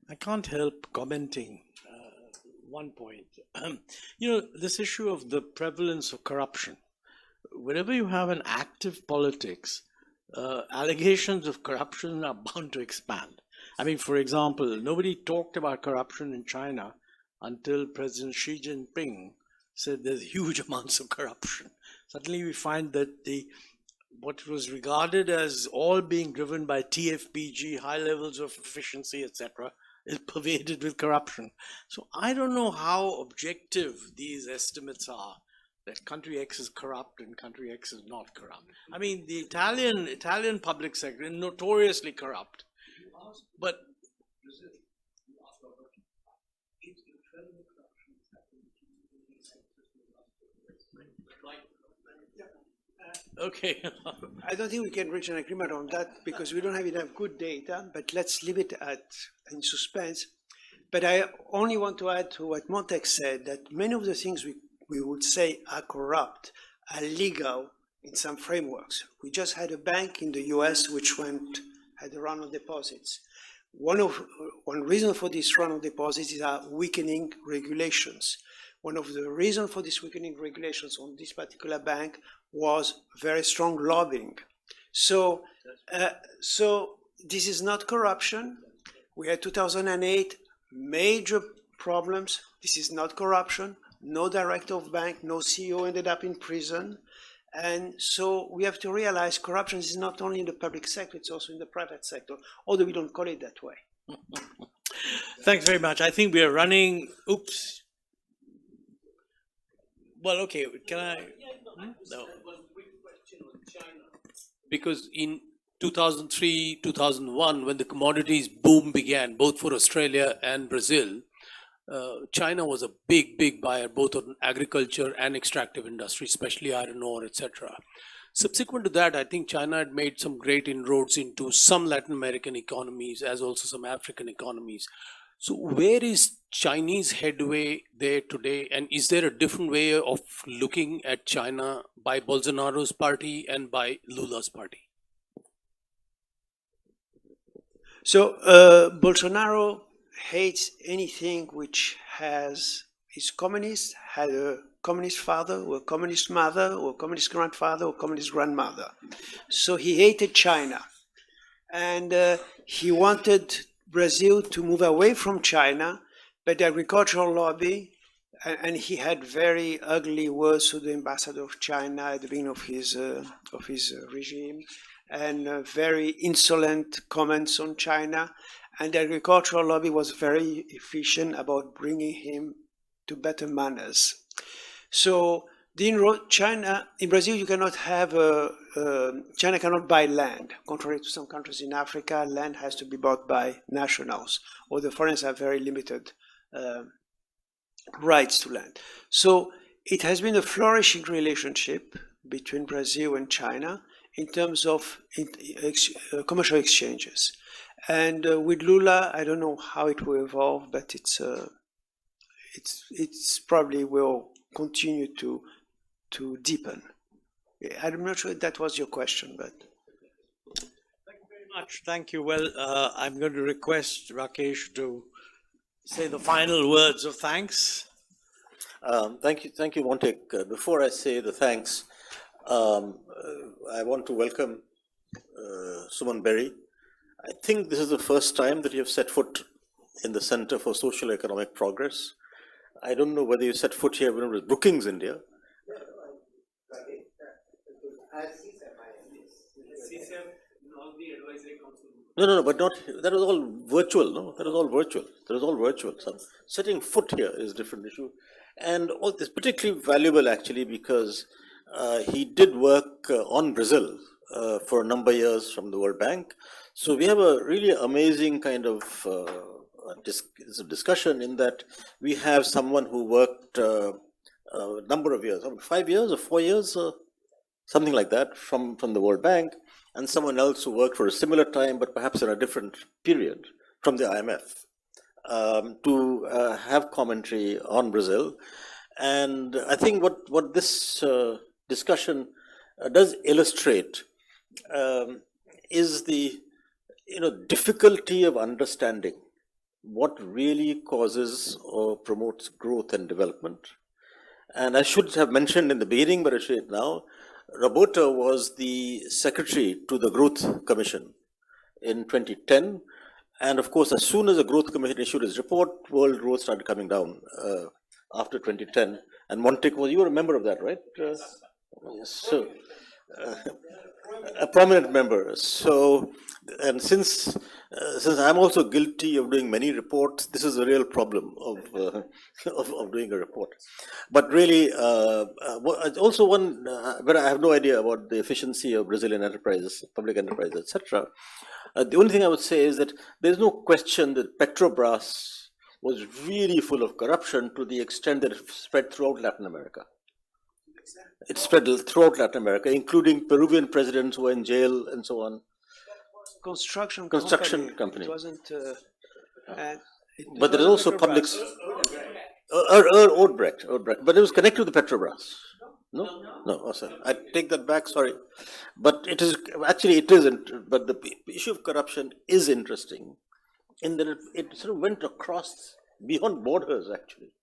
I can't help commenting one point. This issue of the prevalence of corruption. Whenever you have an active politics, allegations of corruption are bound to expand. I mean, for example, nobody talked about corruption in China until President Xi Jinping said there's huge amounts of corruption. Suddenly we find that what was regarded as all being driven by TFPG, high levels of efficiency, etc., is pervaded with corruption. So I don't know how objective these estimates are, that country X is corrupt and country X is not corrupt. I mean, the Italian public sector is notoriously corrupt, but okay. I don't think we can reach an agreement on that because we don't have enough good data, but let's leave it in suspense. But I only want to add to what Montek said, that many of the things we would say are corrupt are legal in some frameworks. We just had a bank in the US which had a run on deposits. One reason for this run on deposits is our weakening regulations. One of the reasons for this weakening regulations on this particular bank was very strong lobbying. So this is not corruption. We had 2008 major problems. This is not corruption. No director of bank, no CEO ended up in prison. And so we have to realize corruption is not only in the public sector, it's also in the private sector, although we don't call it that way. Thanks very much. I think we are running, oops. Well, okay, can I? No. Because in 2003, 2001, when the commodities boom began, both for Australia and Brazil, China was a big buyer, both on agriculture and extractive industry, especially iron ore, etc. Subsequent to that, I think China had made some great inroads into some Latin American economies, as also some African economies. So where is Chinese headway there today? And is there a different way of looking at China by Bolsonaro's party and by Lula's party? So Bolsonaro hates anything which is communist, had a communist father or a communist mother or a communist grandfather or communist grandmother. So he hated China. And he wanted Brazil to move away from China, but the agricultural lobby, and he had very ugly words to the ambassador of China at the beginning of his regime, and very insolent comments on China. And the agricultural lobby was very efficient about bringing him to better manners. So China, in Brazil, you cannot have China cannot buy land. Contrary to some countries in Africa, land has to be bought by nationals, or the foreigners have very limited rights to land. So it has been a flourishing relationship between Brazil and China in terms of commercial exchanges. And with Lula, I don't know how it will evolve, but it's probably will continue to deepen. I'm not sure if that was your question, but. Thank you very much. Thank you. Well, I'm going to request Rakesh to say the final words of thanks. Thank you, Montek. Before I say the thanks, I want to welcome Suman Berry. I think this is the first time that you have set foot in the Center for Social Economic Progress. I don't know whether you set foot here when it was Brookings, India. No, but not, that was all virtual, no? That was all virtual. So setting foot here is a different issue. And all this particularly valuable actually because he did work on Brazil for a number of years from the World Bank. So we have a really amazing kind of discussion in that we have someone who worked a number of years, 5 years or 4 years, something like that from the World Bank, and someone else who worked for a similar time, but perhaps in a different period from the IMF, to have commentary on Brazil. And I think what this discussion does illustrate is the difficulty of understanding what really causes or promotes growth and development. And I should have mentioned in the beginning, but I say it now, Roberto was the secretary to the Growth Commission in 2010. And of course, as soon as the Growth Commission issued its report, world growth started coming down after 2010. And Montek, you were a member of that, right? So, a prominent member. So, and since I'm also guilty of doing many reports, this is a real problem of doing a report. But really, also one where I have no idea about the efficiency of Brazilian enterprises, public enterprises, etc. The only thing I would say is that there's no question that Petrobras was really full of corruption to the extent that it spread throughout Latin America. It spread throughout Latin America, including Peruvian presidents who were in jail and so on. Construction company. It wasn't. But there is also public. Odebrecht. But it was connected to the Petrobras. No. Oh, sorry. I take that back. Sorry, but it is actually it isn't. But the issue of corruption is interesting, in that it sort of went across beyond borders actually.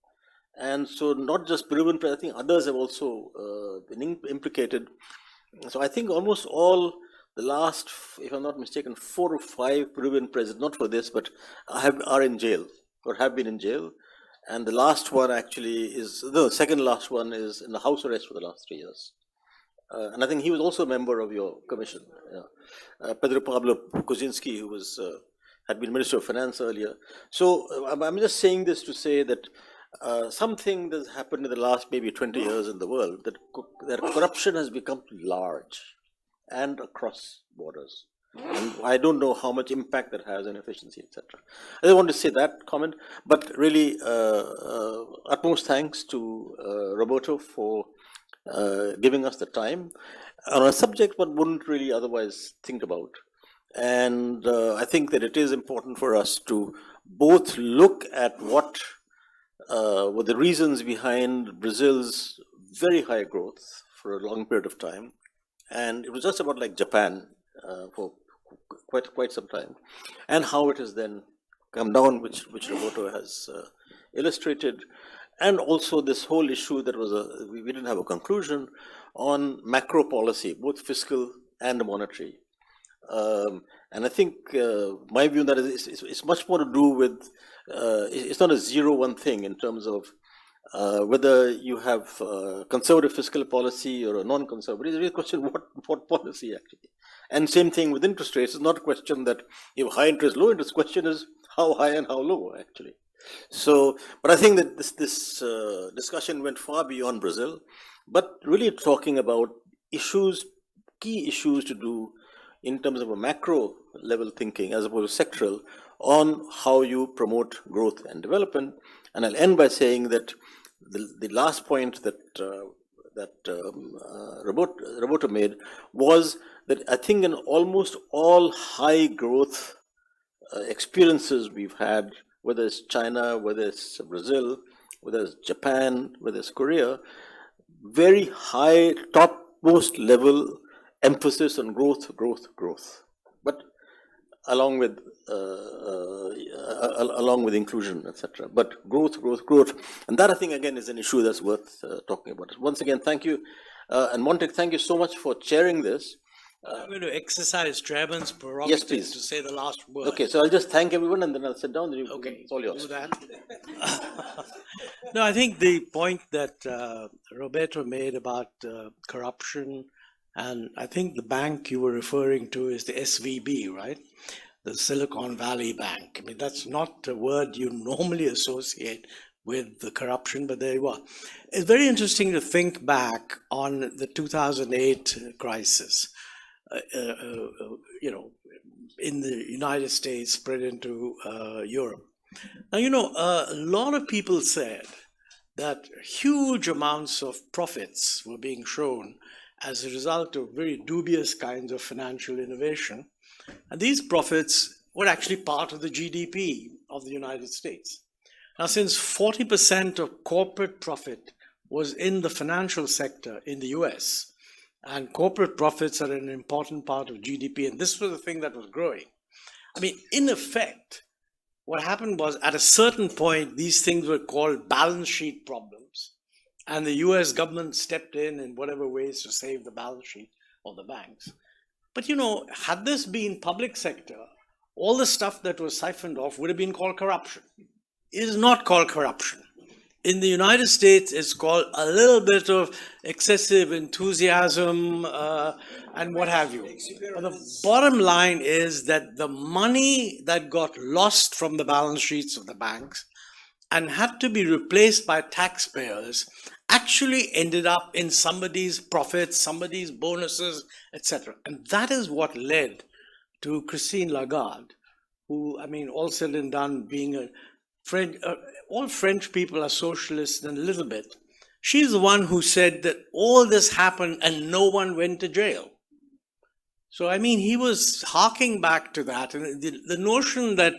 And so not just Peruvian, I think others have also been implicated. So I think almost all the last, if I'm not mistaken, 4 or 5 Peruvian presidents, not for this, but are in jail or have been in jail. And the last one actually the second last one is in the house arrest for the last 3 years. And I think he was also a member of your commission. Pedro Pablo Kuczynski, who had been Minister of Finance earlier. So I'm just saying this to say that something that's happened in the last maybe 20 years in the world, that corruption has become large and across borders. And I don't know how much impact that has on efficiency, etc. I just want to say that comment, but really utmost thanks to Roberto for giving us the time on a subject one wouldn't really otherwise think about. And I think that it is important for us to both look at what were the reasons behind Brazil's very high growth for a long period of time. And it was just about like Japan, for quite some time, and how it has then come down, which Roberto has illustrated, and also this whole issue that was we didn't have a conclusion on macro policy, both fiscal and monetary. And I think my view on that is it's much more to do with, it's not a 0-1 thing in terms of whether you have conservative fiscal policy or a non-conservative. It's really a question what policy actually. And same thing with interest rates. It's not a question that you have high interest, low interest. Question is how high and how low actually. So, but I think that this discussion went far beyond Brazil, but really talking about issues, key issues to do in terms of a macro level thinking as opposed to sectoral on how you promote growth and development. And I'll end by saying that the last point that Roberto made was that I think in almost all high growth experiences we've had, whether it's China, whether it's Brazil, whether it's Japan, whether it's Korea, very high topmost level emphasis on growth. But along with inclusion, etc. But growth, and that I think again is an issue that's worth talking about. Once again, thank you, and Montek, thank you so much for chairing this. I'm going to exercise Chairman's prerogative yes, please. to say the last word. Okay, so I'll just thank everyone and then I'll sit down. Okay, it's all yours. do that. No, I think the point that Roberto made about corruption, and I think the bank you were referring to is the SVB, right? The Silicon Valley Bank. I mean, that's not a word you normally associate with the corruption, but there you are. It's very interesting to think back on the 2008 crisis. In the United States, spread into Europe. Now, a lot of people said that huge amounts of profits were being shown as a result of very dubious kinds of financial innovation. And these profits were actually part of the GDP of the United States. Now, since 40% of corporate profit was in the financial sector in the US, and corporate profits are an important part of GDP, and this was the thing that was growing. I mean, in effect, what happened was at a certain point, these things were called balance sheet problems. And the US government stepped in whatever ways to save the balance sheet of the banks. But had this been public sector, all the stuff that was siphoned off would have been called corruption. It is not called corruption. In the United States, it's called a little bit of excessive enthusiasm and what have you. But the bottom line is that the money that got lost from the balance sheets of the banks and had to be replaced by taxpayers actually ended up in somebody's profits, somebody's bonuses, etc. And that is what led to Christine Lagarde, who, I mean, all said and done, being a French, all French people are socialists in a little bit. She's the one who said that all this happened and no one went to jail. So, I mean, he was harking back to that. And the notion that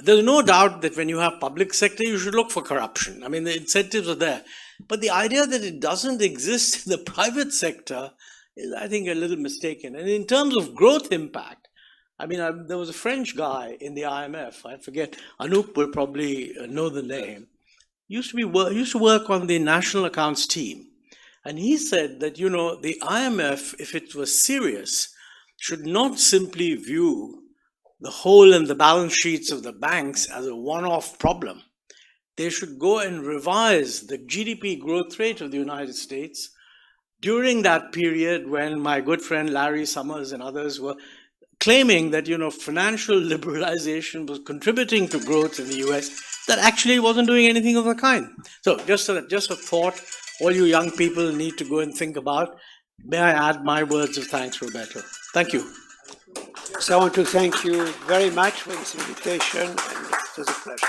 there's no doubt that when you have public sector, you should look for corruption. I mean, the incentives are there. But the idea that it doesn't exist in the private sector is, I think, a little mistaken. And in terms of growth impact, I mean, there was a French guy in the IMF, I forget, Anoop will probably know the name, used to work on the national accounts team. And he said that, the IMF, if it was serious, should not simply view the hole in the balance sheets of the banks as a one-off problem. They should go and revise the GDP growth rate of the United States during that period when my good friend Larry Summers and others were claiming that, financial liberalization was contributing to growth in the US, that actually wasn't doing anything of the kind. So just a thought all you young people need to go and think about. May I add my words of thanks, Roberto. Thank you. So I want to thank you very much for this invitation, and it was a pleasure.